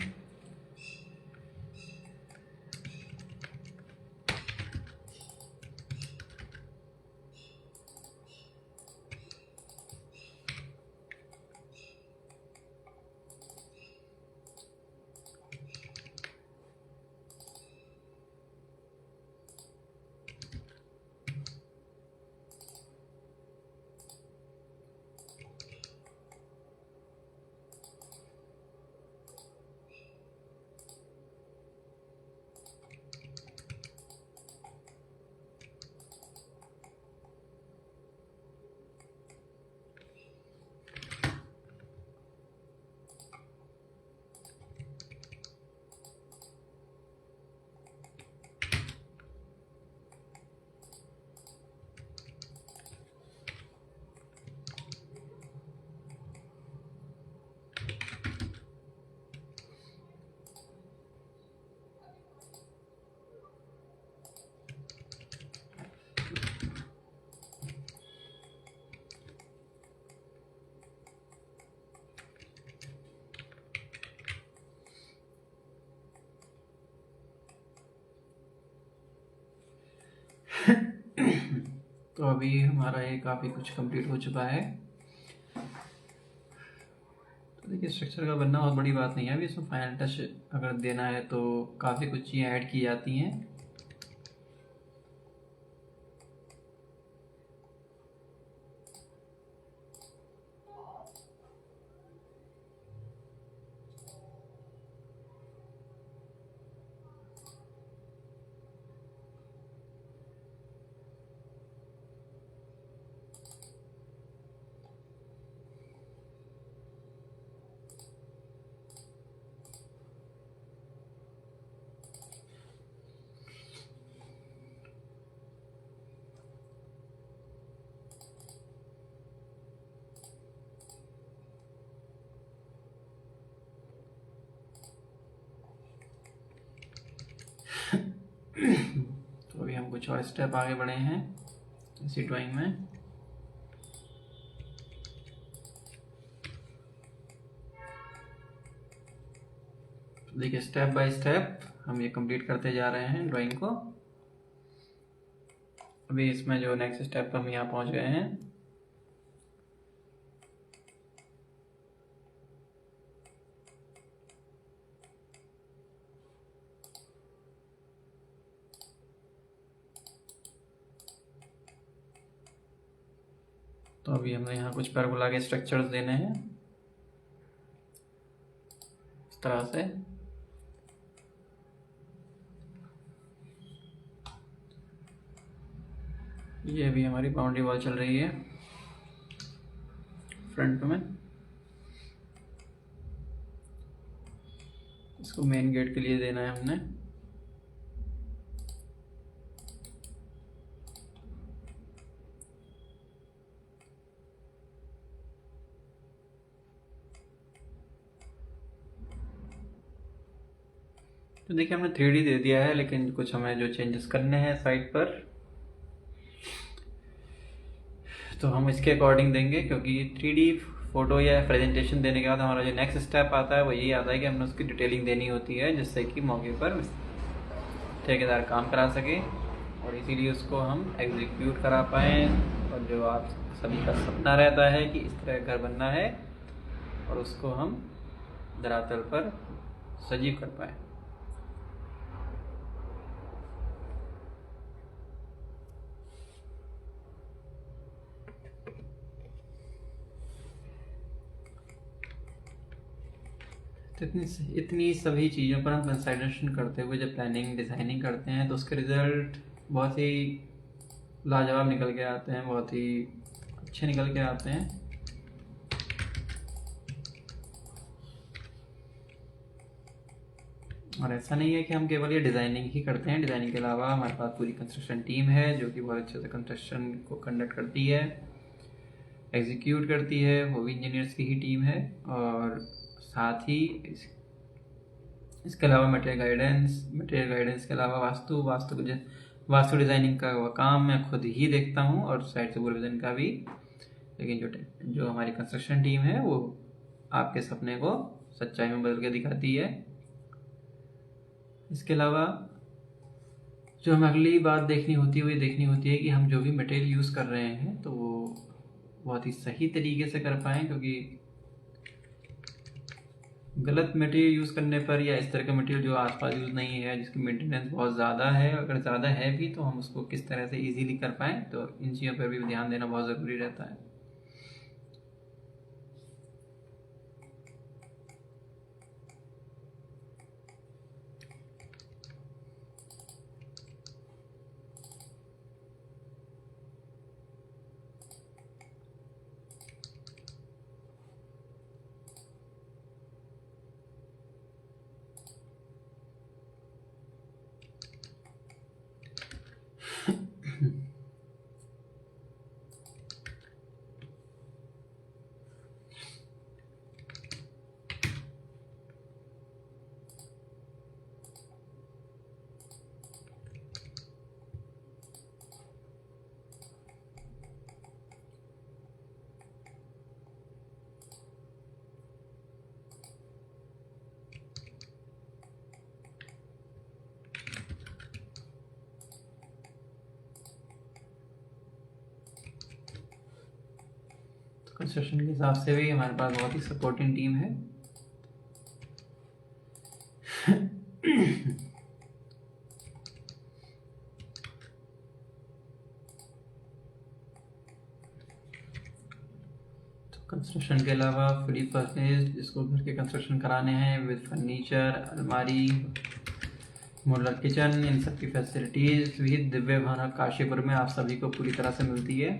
तो अभी हमारा ये काफ़ी कुछ कंप्लीट हो चुका है। तो देखिए स्ट्रक्चर का बनना बहुत बड़ी बात नहीं है। अभी इसमें फाइनल टच अगर देना है तो काफ़ी कुछ चीज़ें ऐड की जाती हैं। तो अभी हम कुछ और स्टेप आगे बढ़े हैं इसी ड्राइंग में। देखिए स्टेप बाय स्टेप हम ये कंप्लीट करते जा रहे हैं ड्राइंग को। अभी इसमें जो नेक्स्ट स्टेप पर हम यहाँ पहुँच गए हैं। तो अभी हमें यहाँ कुछ पैराबोला के स्ट्रक्चर्स देने हैं इस तरह से। ये अभी हमारी बाउंड्री वॉल चल रही है फ्रंट में। इसको मेन गेट के लिए देना है हमने। तो देखिए हमने 3D दे दिया है, लेकिन कुछ हमें जो चेंजेस करने हैं साइड पर तो हम इसके अकॉर्डिंग देंगे, क्योंकि 3D फोटो या प्रेजेंटेशन देने के बाद हमारा जो नेक्स्ट स्टेप आता है वो यही आता है कि हमने उसकी डिटेलिंग देनी होती है, जिससे कि मौके पर ठेकेदार काम करा सके और इसीलिए उसको हम एग्जीक्यूट करा पाएँ। और जो आप सभी का सपना रहता है कि इस तरह घर बनना है और उसको हम धरातल पर सजीव कर पाएँ। तो इतनी इतनी सभी चीज़ों पर हम कंसिडरेशन करते हुए जब प्लानिंग डिज़ाइनिंग करते हैं तो उसके रिज़ल्ट बहुत ही लाजवाब निकल के आते हैं, बहुत ही अच्छे निकल के आते हैं। और ऐसा नहीं है कि हम केवल ये डिज़ाइनिंग ही करते हैं, डिज़ाइनिंग के अलावा हमारे पास पूरी कंस्ट्रक्शन टीम है जो कि बहुत अच्छे से कंस्ट्रक्शन को कंडक्ट करती है, एग्जीक्यूट करती है, वो भी इंजीनियर्स की ही टीम है। और साथ ही इसके अलावा मटेरियल गाइडेंस के अलावा वास्तु डिज़ाइनिंग का वह काम मैं खुद ही देखता हूँ और साइट सुपरविजन का भी। लेकिन जो हमारी कंस्ट्रक्शन टीम है वो आपके सपने को सच्चाई में बदल के दिखाती है। इसके अलावा जो हमें अगली बात देखनी होती है वो ये देखनी होती है कि हम जो भी मटेरियल यूज़ कर रहे हैं तो वो बहुत ही सही तरीके से कर पाएँ, क्योंकि गलत मटेरियल यूज़ करने पर या इस तरह का मटेरियल जो आसपास यूज़ नहीं है, जिसकी मेंटेनेंस बहुत ज़्यादा है, अगर ज़्यादा है भी तो हम उसको किस तरह से इजीली कर पाएँ, तो इन चीज़ों पर भी ध्यान देना बहुत ज़रूरी रहता है। कंस्ट्रक्शन के हिसाब से भी हमारे पास बहुत ही सपोर्टिंग टीम है। तो कंस्ट्रक्शन के अलावा फुली फर्निश्ड जिसको घर के कंस्ट्रक्शन कराने हैं विद फर्नीचर, अलमारी, मॉडुलर किचन, इन सब की फैसिलिटीज़ भी दिव्य भाना काशीपुर में आप सभी को पूरी तरह से मिलती है।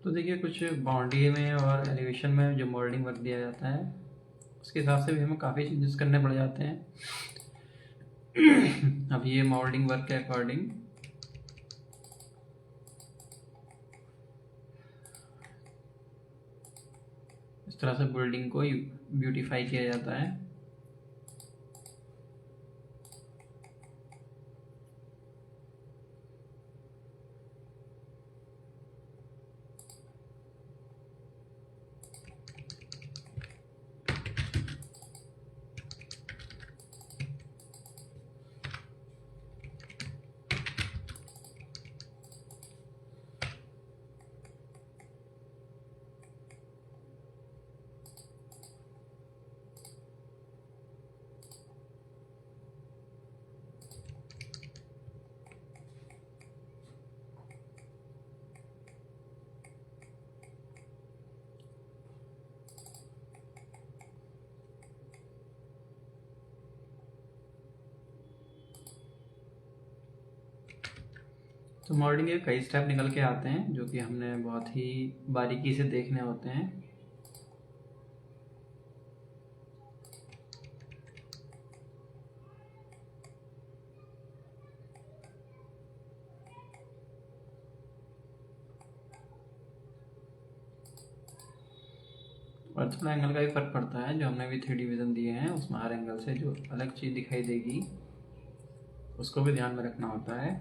तो देखिए, कुछ बाउंड्री में और एलिवेशन में जो मोल्डिंग वर्क दिया जाता है उसके हिसाब से भी हमें काफ़ी चेंजेस करने पड़ जाते हैं। अब ये मोल्डिंग वर्क के अकॉर्डिंग इस तरह से बिल्डिंग को ब्यूटीफाई किया जाता है। तो मॉडलिंग के कई स्टेप निकल के आते हैं जो कि हमने बहुत ही बारीकी से देखने होते हैं। और थोड़ा एंगल का भी फ़र्क पड़ता है, जो हमने भी 3D विज़न दिए हैं उसमें हर एंगल से जो अलग चीज़ दिखाई देगी उसको भी ध्यान में रखना होता है।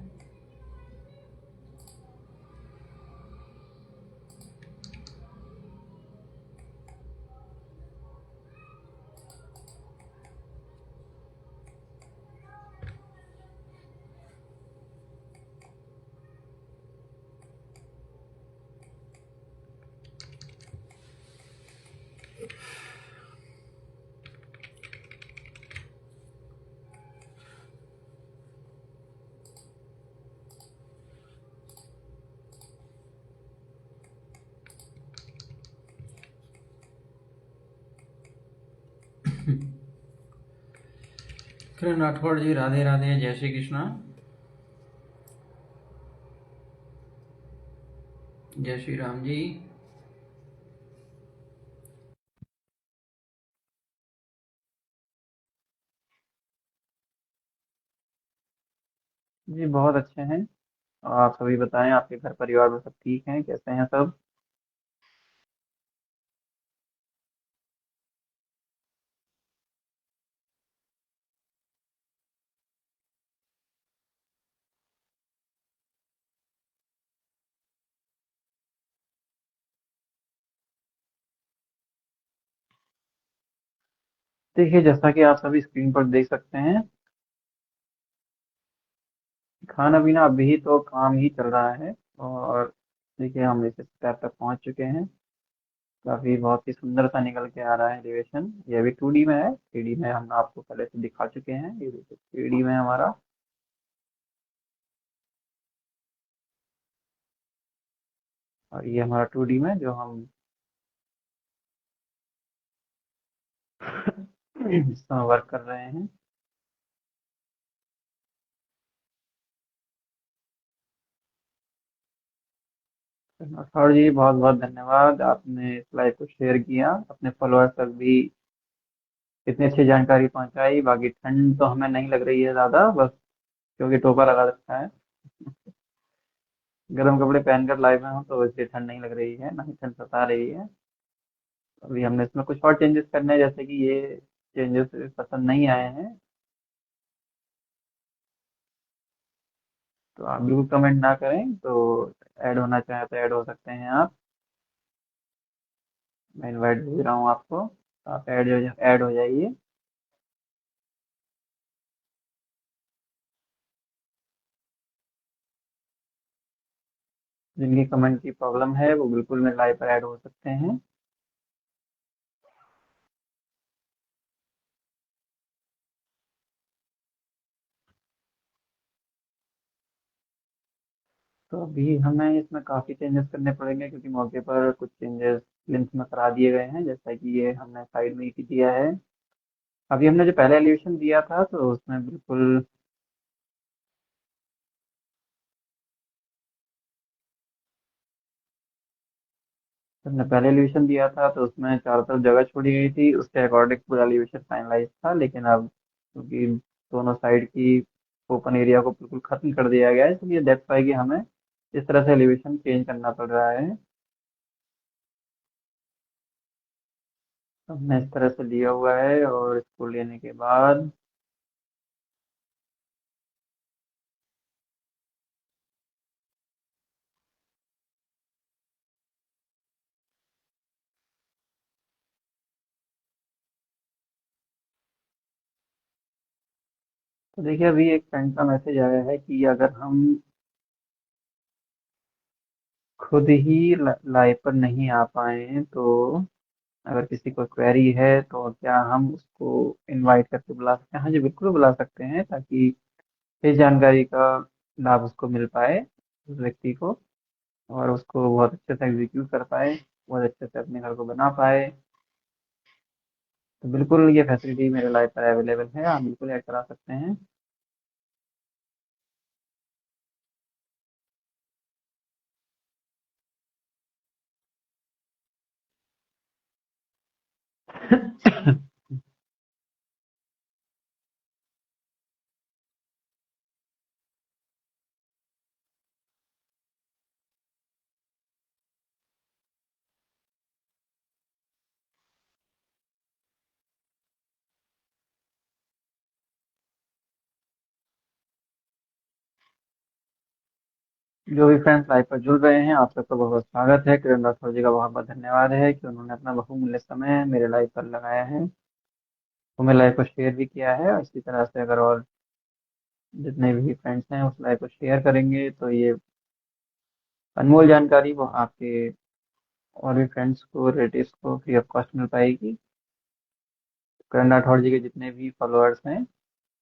किरण राठौड़ जी, राधे राधे, जय श्री कृष्णा। जय श्री राम जी। जी बहुत अच्छे हैं। आप सभी बताएं, आपके घर परिवार में सब ठीक हैं, कैसे हैं सब? देखिए, जैसा कि आप सभी स्क्रीन पर देख सकते हैं, खाना पीना अभी तो काम ही चल रहा है। और देखिए, हम इस स्टेप तक पहुंच चुके हैं। काफी बहुत ही सुंदर सा निकल के आ रहा है एलिवेशन। ये अभी 2D में है, 3D में हम आपको पहले से दिखा चुके हैं। ये देखिए 3D में हमारा। और ये हमारा 2D में जो हम इसमें वर्क कर रहे हैं। और जी बहुत बहुत धन्यवाद, आपने इस लाइव को शेयर किया, अपने फॉलोअर्स तक भी इतनी अच्छी जानकारी पहुंचाई। बाकी ठंड तो हमें नहीं लग रही है ज्यादा, बस क्योंकि टोपा लगा रखा है। गर्म कपड़े पहनकर लाइव में हूँ तो इसलिए ठंड नहीं लग रही है, ना ही ठंड सता रही है। अभी हमने इसमें कुछ और चेंजेस करने हैं, जैसे कि ये चेंजेस पसंद नहीं आए हैं तो आप बिल्कुल कमेंट ना करें। तो ऐड होना चाहें तो ऐड हो सकते हैं आप। मैं इनवाइट भेज रहा हूँ आपको, आप ऐड हो जाइए। जिनकी कमेंट की प्रॉब्लम है वो बिल्कुल मेरे लाइव पर ऐड हो सकते हैं। तो अभी हमें इसमें काफ़ी चेंजेस करने पड़ेंगे, क्योंकि मौके पर कुछ चेंजेस लिंक्स में करा दिए गए हैं, जैसा कि ये हमने साइड में ही दिया है। अभी हमने जो पहले एलिवेशन दिया था तो उसमें बिल्कुल हमने पहले एलिवेशन दिया था तो उसमें चारों तरफ जगह छोड़ी गई थी, उसके अकॉर्डिंग पूरा एलिवेशन फाइनलाइज था। लेकिन अब क्योंकि दोनों साइड की ओपन एरिया को बिल्कुल खत्म कर दिया गया है, इसलिए दैट्स वाई कि हमें इस तरह से एलिवेशन चेंज करना पड़ रहा है। हमने इस तरह से लिया हुआ है और इसको लेने के बाद तो देखिए, अभी एक फ्रेंड का मैसेज आया है कि अगर हम खुद ही लाइव पर नहीं आ पाए तो अगर किसी को क्वेरी है तो क्या हम उसको इनवाइट करके बुला सकते हैं? हाँ जी, बिल्कुल बुला सकते हैं, ताकि इस जानकारी का लाभ उसको मिल पाए, उस व्यक्ति को, और उसको बहुत अच्छे से एग्जीक्यूट कर पाए, बहुत अच्छे से अपने घर को बना पाए। तो बिल्कुल ये फैसिलिटी मेरे लाइफ पर अवेलेबल है, आप बिल्कुल ऐड करा सकते हैं। जो भी फ्रेंड्स लाइव पर जुड़ रहे हैं, आप सबका बहुत बहुत स्वागत है। किरण राठौर जी का बहुत बहुत धन्यवाद है कि उन्होंने अपना बहुमूल्य समय मेरे लाइव पर लगाया है, तो मैं लाइव को शेयर भी किया है। और इसी तरह से अगर और जितने भी फ्रेंड्स हैं उस लाइव को शेयर करेंगे तो ये अनमोल जानकारी वो आपके और भी फ्रेंड्स को, रिलेटिव्स को फ्री ऑफ कॉस्ट मिल पाएगी। किरण राठौर जी के जितने भी फॉलोअर्स हैं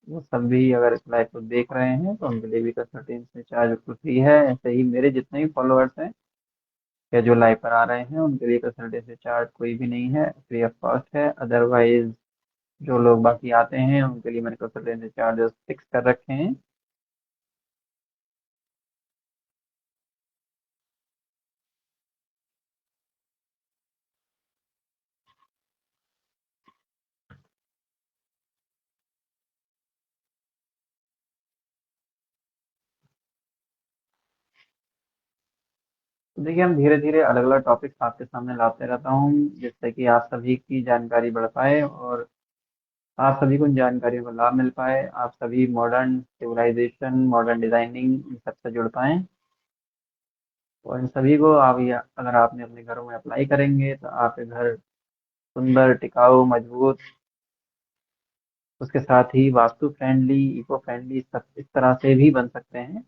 वो सब भी अगर इस लाइव को देख रहे हैं तो उनके लिए भी कंसल्टेंसी चार्ज बिल्कुल फ्री है। ऐसे ही मेरे जितने भी फॉलोअर्स हैं या जो लाइव पर आ रहे हैं उनके लिए कंसल्टेंसी चार्ज कोई भी नहीं है, फ्री ऑफ कॉस्ट है। अदरवाइज जो लोग बाकी आते हैं उनके लिए मैंने कंसल्टेंसी चार्जेस फिक्स कर रखे हैं। तो देखिए, हम धीरे धीरे अलग अलग टॉपिक्स आपके सामने लाते रहता हूँ जिससे कि आप सभी की जानकारी बढ़ पाए और आप सभी को इन जानकारियों का लाभ मिल पाए। आप सभी मॉडर्न सिविलाइजेशन, मॉडर्न डिजाइनिंग इन सबसे जुड़ पाएं। और इन सभी को आप अगर आपने अपने घरों में अप्लाई करेंगे तो आपके घर सुंदर, टिकाऊ, मजबूत, उसके साथ ही वास्तु फ्रेंडली, इको फ्रेंडली, सब इस तरह से भी बन सकते हैं।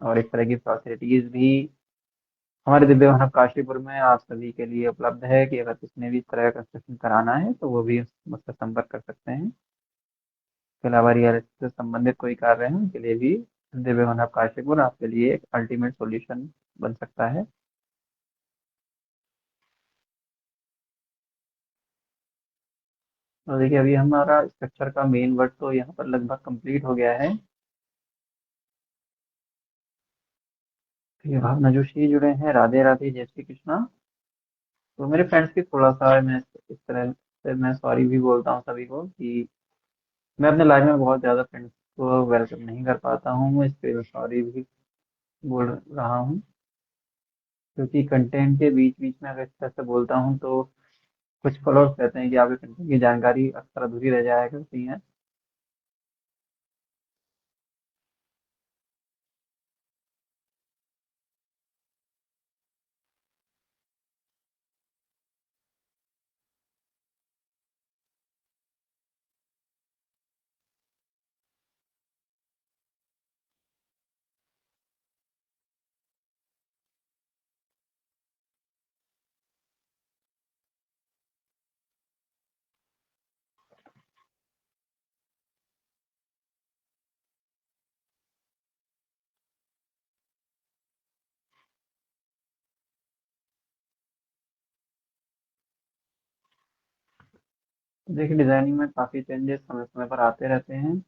और इस तरह की फैसिलिटीज भी हमारे दिव्य मानव काशीपुर में आप सभी के लिए उपलब्ध है कि अगर किसी ने भी इस तरह का कंस्ट्रक्शन कराना है तो वो भी मुझसे संपर्क कर सकते हैं। इसके अलावा रियल एस्टेट से संबंधित कोई कार्य है उनके लिए भी दिव्य मानव काशीपुर आपके लिए एक अल्टीमेट सॉल्यूशन बन सकता है। तो देखिए, अभी हमारा स्ट्रक्चर का मेन वर्क तो यहाँ पर लगभग कंप्लीट हो गया है। तो ये भावना जोशी जुड़े हैं, राधे राधे, जय श्री कृष्णा। तो मेरे फ्रेंड्स की थोड़ा सा मैं इस तरह से मैं सॉरी भी बोलता हूँ सभी को कि मैं अपने लाइफ में बहुत ज़्यादा फ्रेंड्स को वेलकम नहीं कर पाता हूँ, इसके लिए सॉरी भी बोल रहा हूँ। क्योंकि कंटेंट के बीच बीच में अगर इस तरह से बोलता हूँ तो कुछ फॉलोअर्स कहते हैं कि आपके कंटेंट की जानकारी अक्सर अधूरी रह जाया करती है। तो देखिए, डिजाइनिंग में काफ़ी चेंजेस समय समय पर आते रहते हैं।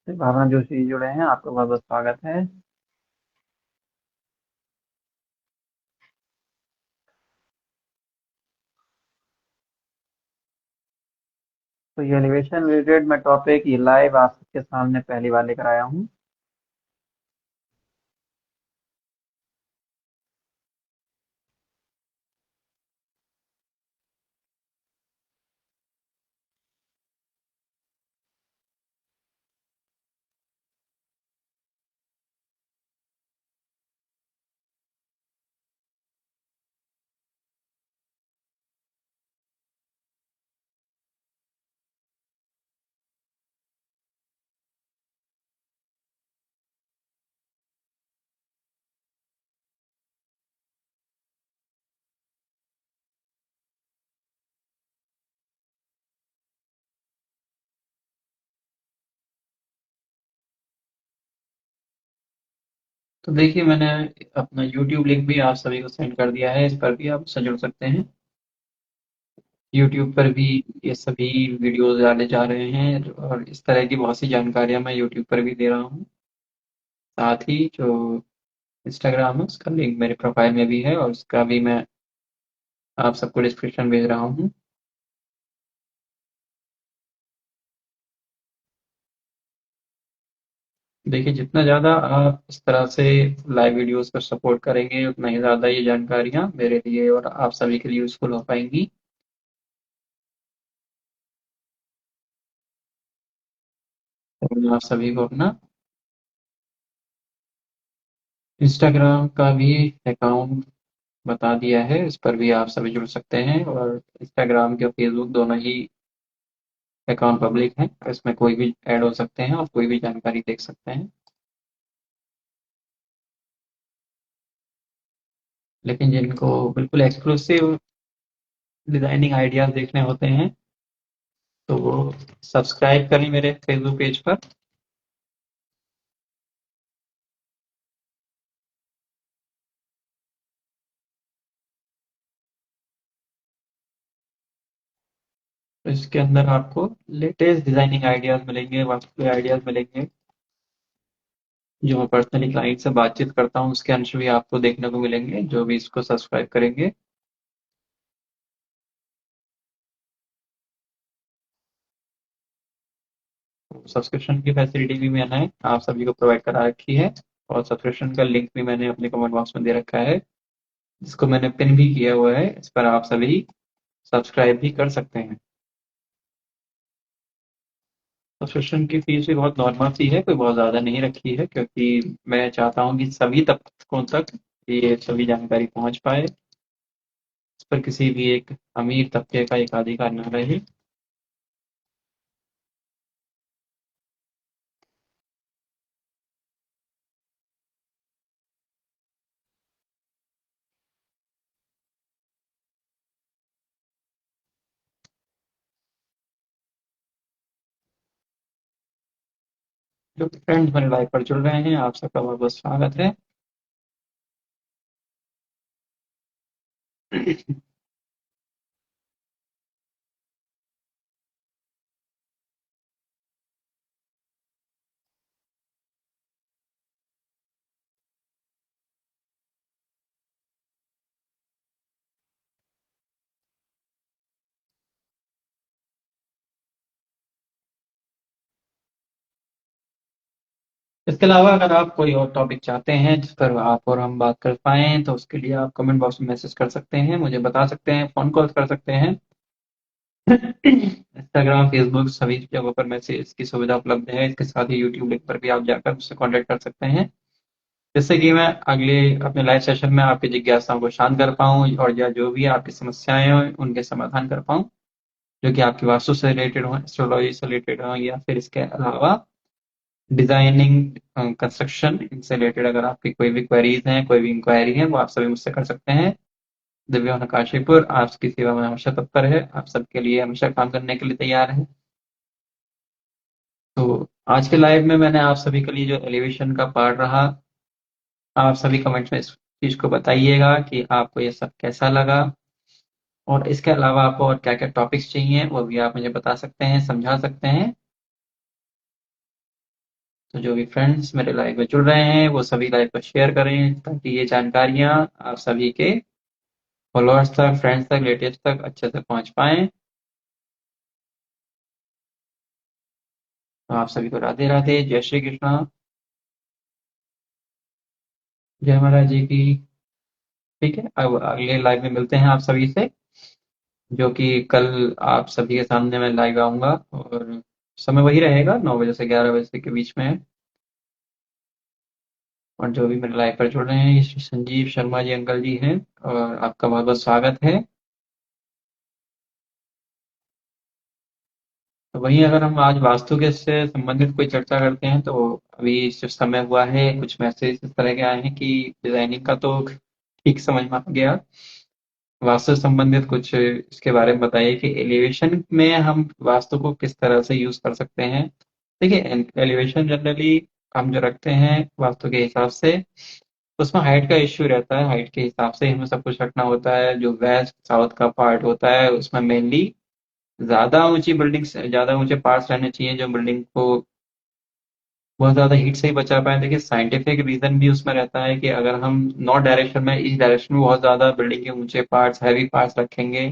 तो भावना जोशी जुड़े हैं, आपका बहुत बहुत स्वागत है। तो ये एलिवेशन रिलेटेड मैं टॉपिक ये लाइव आप सबके सामने पहली बार लेकर आया हूँ। तो देखिए, मैंने अपना YouTube लिंक भी आप सभी को सेंड कर दिया है, इस पर भी आप उससे जुड़ सकते हैं। यूट्यूब पर भी ये सभी वीडियोस डाले जा रहे हैं और इस तरह की बहुत सी जानकारियां मैं यूट्यूब पर भी दे रहा हूँ। साथ ही जो इंस्टाग्राम है उसका लिंक मेरे प्रोफाइल में भी है और उसका भी मैं आप सबको डिस्क्रिप्शन भेज रहा हूँ। देखिए, जितना ज़्यादा आप इस तरह से लाइव वीडियोस पर सपोर्ट करेंगे उतना ही ज़्यादा ये जानकारियाँ मेरे लिए और आप सभी के लिए यूज़फुल हो पाएंगी। तो मैं आप सभी को अपना इंस्टाग्राम का भी अकाउंट बता दिया है, इस पर भी आप सभी जुड़ सकते हैं और इंस्टाग्राम के फेसबुक दोनों ही अकाउंट पब्लिक हैं, इसमें कोई भी ऐड हो सकते हैं और कोई भी जानकारी देख सकते हैं। लेकिन जिनको बिल्कुल एक्सक्लूसिव डिजाइनिंग आइडियाज देखने होते हैं तो वो सब्सक्राइब करें मेरे फेसबुक पेज पर। तो इसके अंदर आपको लेटेस्ट डिजाइनिंग आइडियाज मिलेंगे, वास्तु आइडियाज मिलेंगे। जो मैं पर्सनली क्लाइंट से बातचीत करता हूँ उसके अंश भी आपको देखने को मिलेंगे जो भी इसको सब्सक्राइब करेंगे। सब्सक्रिप्शन की फैसिलिटी भी मैंने आप सभी को प्रोवाइड करा रखी है और सब्सक्रिप्शन का लिंक भी मैंने अपने कमेंट बॉक्स में दे रखा है, जिसको मैंने पिन भी किया हुआ है। इस पर आप सभी सब्सक्राइब भी कर सकते हैं। सब्सक्रिप्शन की फीस भी बहुत नॉर्मल सी है, कोई बहुत ज़्यादा नहीं रखी है, क्योंकि मैं चाहता हूँ कि सभी तबकों तक ये सभी जानकारी पहुँच पाए। इस पर किसी भी एक अमीर तबके का एकाधिकार न रहे। जो फ्रेंड्स मेरे लाइव पर जुड़ रहे हैं आप सबका बहुत बहुत स्वागत है। इसके अलावा अगर आप कोई और टॉपिक चाहते हैं जिस पर आप और हम बात कर पाएँ तो उसके लिए आप कमेंट बॉक्स में मैसेज कर सकते हैं, मुझे बता सकते हैं, फ़ोन कॉल कर सकते हैं। इंस्टाग्राम, फेसबुक सभी जगहों पर मैसेज की सुविधा उपलब्ध है। इसके साथ ही यूट्यूब लिंक पर भी आप जाकर मुझसे कॉन्टैक्ट कर सकते हैं, जिससे कि मैं अगले अपने लाइव सेशन में आपकी जिज्ञासाओं को शांत कर पाऊँ और या जो भी आपकी समस्याएँ हों उनके समाधान कर पाऊँ, जो कि आपकी वास्तु से रिलेटेड हों, एस्ट्रोलॉजी से रिलेटेड हों या फिर इसके अलावा डिजाइनिंग, कंस्ट्रक्शन, इनसे रिलेटेड अगर आपकी कोई भी क्वेरीज हैं, कोई भी इंक्वायरी है, वो आप सभी मुझसे कर सकते हैं। दिव्या नकाशीपुर आपकी सेवा में हमेशा तत्पर है, आप सबके लिए हमेशा काम करने के लिए तैयार है। तो आज के लाइव में मैंने आप सभी के लिए जो एलिवेशन का पार्ट रहा, आप सभी कमेंट्स में इस चीज को बताइएगा कि आपको ये सब कैसा लगा और इसके अलावा आपको और क्या क्या टॉपिक्स चाहिए वो भी आप मुझे बता सकते हैं, समझा सकते हैं। तो जो भी फ्रेंड्स मेरे लाइव में जुड़ रहे हैं वो सभी लाइव को शेयर करें ताकि ये जानकारियां आप सभी के फॉलोअर्स तक, फ्रेंड्स तक, रिलेटिव्स तक अच्छे से पहुंच पाएं। तो आप सभी को राधे राधे, जय श्री कृष्णा, जय महाराज जी की। ठीक है, अब अगले लाइव में मिलते हैं आप सभी से, जो कि कल आप सभी के सामने मैं लाइव आऊंगा और समय वही रहेगा, 9 बजे से 11 बजे के बीच में है। और जो भी मेरे लाइव पर जुड़ रहे हैं ये श्री संजीव शर्मा जी अंकल जी हैं और आपका बहुत बहुत स्वागत है। तो वहीं अगर हम आज वास्तु के से संबंधित कोई चर्चा करते हैं तो अभी जो समय हुआ है कुछ मैसेज इस तरह के आए हैं कि डिजाइनिंग का तो ठीक समझ में आ गया, वास्तु से संबंधित कुछ इसके बारे में बताइए कि एलिवेशन में हम वास्तु को किस तरह से यूज कर सकते हैं। देखिए, एलिवेशन जनरली हम जो रखते हैं वास्तु के हिसाब से उसमें हाइट का इश्यू रहता है, हाइट के हिसाब से हमें सब कुछ रखना होता है। जो वेस्ट साउथ का पार्ट होता है उसमें मेनली ज़्यादा ऊंची बिल्डिंग्स, ज़्यादा ऊंचे पार्ट्स रहने चाहिए जो बिल्डिंग को बहुत ज़्यादा हीट से ही बचा पाए। देखिए साइंटिफिक रीज़न भी उसमें रहता है कि अगर हम नॉर्थ डायरेक्शन में, ईस्ट डायरेक्शन में बहुत ज़्यादा बिल्डिंग के ऊंचे पार्ट्स, हैवी पार्ट्स रखेंगे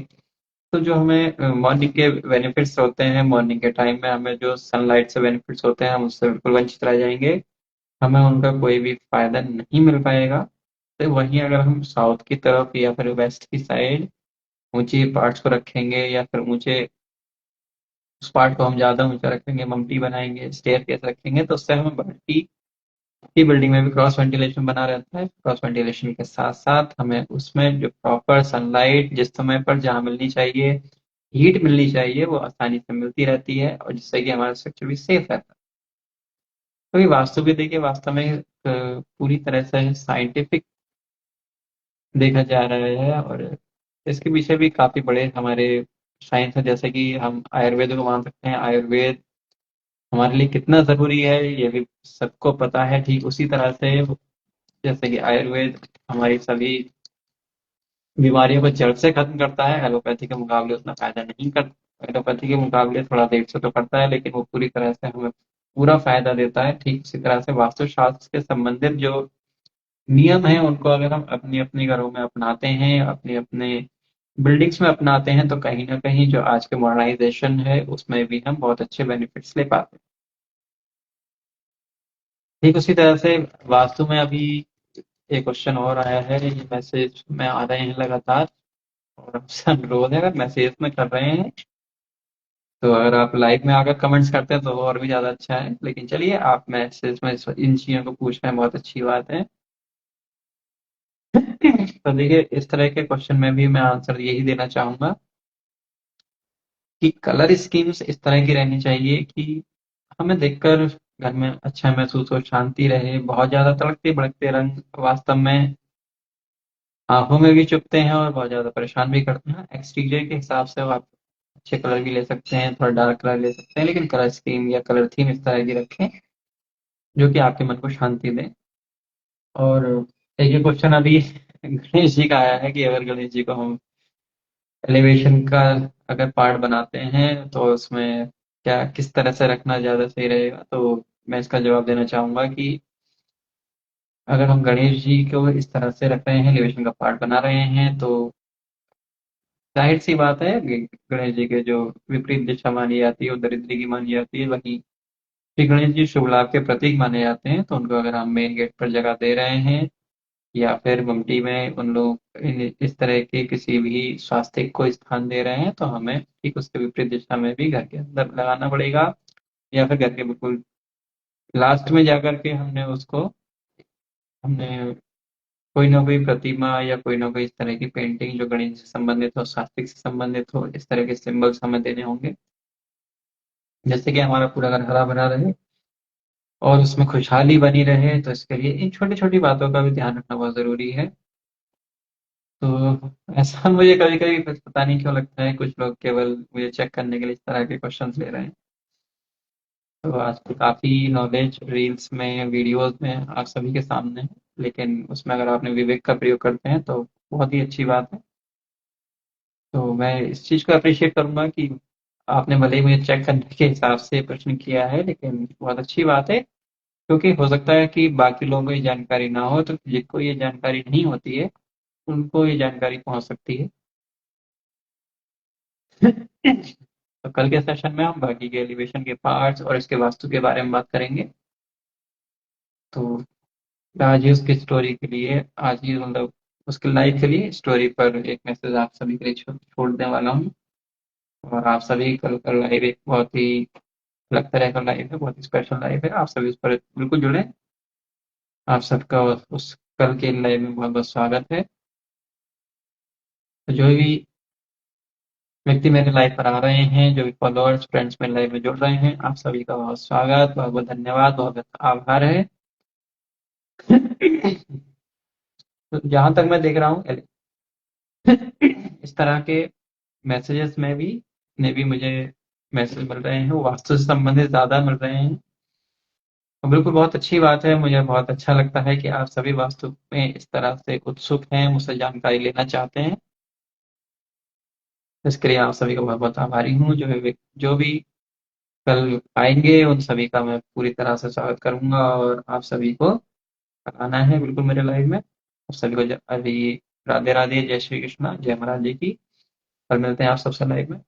तो जो हमें मॉर्निंग के बेनिफिट्स होते हैं, मॉर्निंग के टाइम में हमें जो सनलाइट से बेनिफिट्स होते हैं हम उससे बिल्कुल वंचित रह जाएंगे, हमें उनका कोई भी फायदा नहीं मिल पाएगा। तो वहीं अगर हम साउथ की तरफ या फिर वेस्ट की साइड ऊंचे पार्ट्स को रखेंगे या फिर ऊंचे उस पार्ट को हम ज्यादा ऊंचा रखेंगे, मम्टी बनाएंगे, स्टेयर केस रखेंगे, तो उससे हमें मल्टी की बिल्डिंग में भी क्रॉस वेंटिलेशन बना रहता है। क्रॉस वेंटिलेशन के साथ साथ हमें उसमें जो प्रॉपर सनलाइट जिस समय पर जहाँ मिलनी चाहिए, हीट मिलनी चाहिए, वो आसानी से मिलती रहती है और जिससे कि हमारा स्ट्रक्चर भी सेफ रहता है। तो ये वास्तु भी देखिए वास्तव में पूरी तरह से साइंटिफिक देखा जा रहा है और इसके पीछे भी काफी बड़े हमारे साइंस है। जैसे कि हम आयुर्वेद को मान सकते हैं, आयुर्वेद हमारे लिए कितना जरूरी है ये भी सबको पता है। ठीक उसी तरह से जैसे कि आयुर्वेद हमारी सभी बीमारियों को जड़ से खत्म करता है, एलोपैथी के मुकाबले उतना फायदा नहीं कर, एलोपैथी के मुकाबले थोड़ा देर से तो करता है लेकिन वो पूरी तरह से हमें पूरा फायदा देता है। ठीक उसी तरह से वास्तुशास्त्र के संबंधित जो नियम है उनको अगर हम अपनी अपनी घरों में अपनाते हैं, अपने अपने बिल्डिंग्स में अपनाते हैं, तो कहीं ना कहीं जो आज के मॉडर्नाइजेशन है उसमें भी हम बहुत अच्छे बेनिफिट्स ले पाते हैं। ठीक उसी तरह से वास्तु में अभी एक क्वेश्चन और आया है, ये मैसेज में आ रहे हैं लगातार और हमसे अनुरोध है अगर मैसेज में कर रहे हैं तो अगर आप लाइव में आकर कमेंट्स करते हैं तो वो और भी ज्यादा अच्छा है, लेकिन चलिए आप मैसेज में इन चीजों को पूछ रहे हैं, बहुत अच्छी बात है। तो देखिए इस तरह के क्वेश्चन में भी मैं आंसर यही देना चाहूंगा कि कलर स्कीम्स इस तरह की रहनी चाहिए कि हमें देखकर घर में अच्छा महसूस हो, शांति रहे। बहुत ज्यादा तड़कते भड़कते रंग वास्तव में आंखों में भी चुभते हैं और बहुत ज्यादा परेशान भी करते हैं। एक्सटीरियर के हिसाब से आप अच्छे कलर भी ले सकते हैं, थोड़ा डार्क कलर ले सकते हैं, लेकिन कलर स्कीम या कलर थीम इस तरह की रखें जो कि आपके मन को शांति दे। और एक ये क्वेश्चन अभी गणेश जी का आया है कि अगर गणेश जी को हम एलिवेशन का अगर पार्ट बनाते हैं तो उसमें क्या किस तरह से रखना ज्यादा सही रहेगा, तो मैं इसका जवाब देना चाहूंगा कि अगर हम गणेश जी को इस तरह से रख रहे हैं, एलिवेशन का पार्ट बना रहे हैं, तो जाहिर सी बात है कि गणेश जी के जो विपरीत दिशा मानी जाती है वो दरिद्री की मानी जाती है। वहीं श्री गणेश जी शुभ लाभ के प्रतीक माने जाते हैं, तो उनको अगर हम मेन गेट पर जगह दे रहे हैं या फिर ममटी में उन लोग इस तरह के किसी भी स्वास्तिक को स्थान दे रहे हैं, तो हमें ठीक उसके विपरीत दिशा में भी घर के अंदर लगाना पड़ेगा या फिर घर के बिल्कुल लास्ट में जाकर के हमने कोई ना कोई प्रतिमा या कोई ना कोई इस तरह की पेंटिंग जो गणित से संबंधित हो, सात्विक से संबंधित हो, इस तरह के सिंबल्स हमें देने होंगे जिससे कि हमारा पूरा घर हरा भरा रहे और उसमें खुशहाली बनी रहे। तो इसके लिए इन छोटी छोटी बातों का भी ध्यान रखना बहुत जरूरी है। तो ऐसा मुझे कभी कभी पता नहीं क्यों लगता है कुछ लोग केवल मुझे चेक करने के लिए इस तरह के क्वेश्चंस ले रहे हैं। तो आजकल काफी नॉलेज रील्स में, वीडियोस में आप सभी के सामने है, लेकिन उसमें अगर आपने विवेक का प्रयोग करते हैं तो बहुत ही अच्छी बात है। तो मैं इस चीज को अप्रिशिएट करूंगा कि आपने भले ही मुझे चेक करने के हिसाब से प्रश्न किया है, लेकिन बहुत अच्छी बात है क्योंकि हो सकता है कि बाकी लोगों को ये जानकारी ना हो, तो जिनको ये जानकारी नहीं होती है उनको ये जानकारी पहुंच सकती है। तो कल के सेशन में हम बाकी के एलिवेशन के पार्ट्स और इसके वास्तु के बारे में बात करेंगे। तो आज ही उसकी स्टोरी के लिए, आज ही मतलब उसके लाइफ के लिए स्टोरी पर एक मैसेज आप सभी के लिए छोड़ने वाला हूँ। और आप सभी कल का लाइव एक बहुत ही अलग तरह का लाइव है, बहुत ही स्पेशल लाइव है, आप सभी उस पर बिल्कुल जुड़े। आप सबका उस कल के लाइव में बहुत बहुत स्वागत है। तो जो भी व्यक्ति मेरे लाइव पर आ रहे हैं, जो भी फॉलोअर्स फ्रेंड्स मेरे लाइव में जुड़ रहे हैं, आप सभी का बहुत स्वागत, बहुत बहुत धन्यवाद, बहुत बहुत आभार है। तो जहां तक मैं देख रहा हूँ इस तरह के मैसेजेस में भी मुझे मैसेज मिल रहे हैं वो वास्तु से संबंधित ज्यादा मिल रहे हैं। और बिल्कुल बहुत अच्छी बात है, मुझे बहुत अच्छा लगता है कि आप सभी वास्तु में इस तरह से उत्सुक हैं, मुझसे जानकारी लेना चाहते हैं। इसके लिए आप सभी का बहुत बहुत आभारी हूँ। जो भी कल आएंगे उन सभी का मैं पूरी तरह से स्वागत करूंगा, और आप सभी को आना है बिल्कुल मेरे लाइव में। आप सभी को अभी राधे राधे, जय श्री कृष्णा, जय महाराज जी की। कल मिलते हैं आप सबसे लाइव में।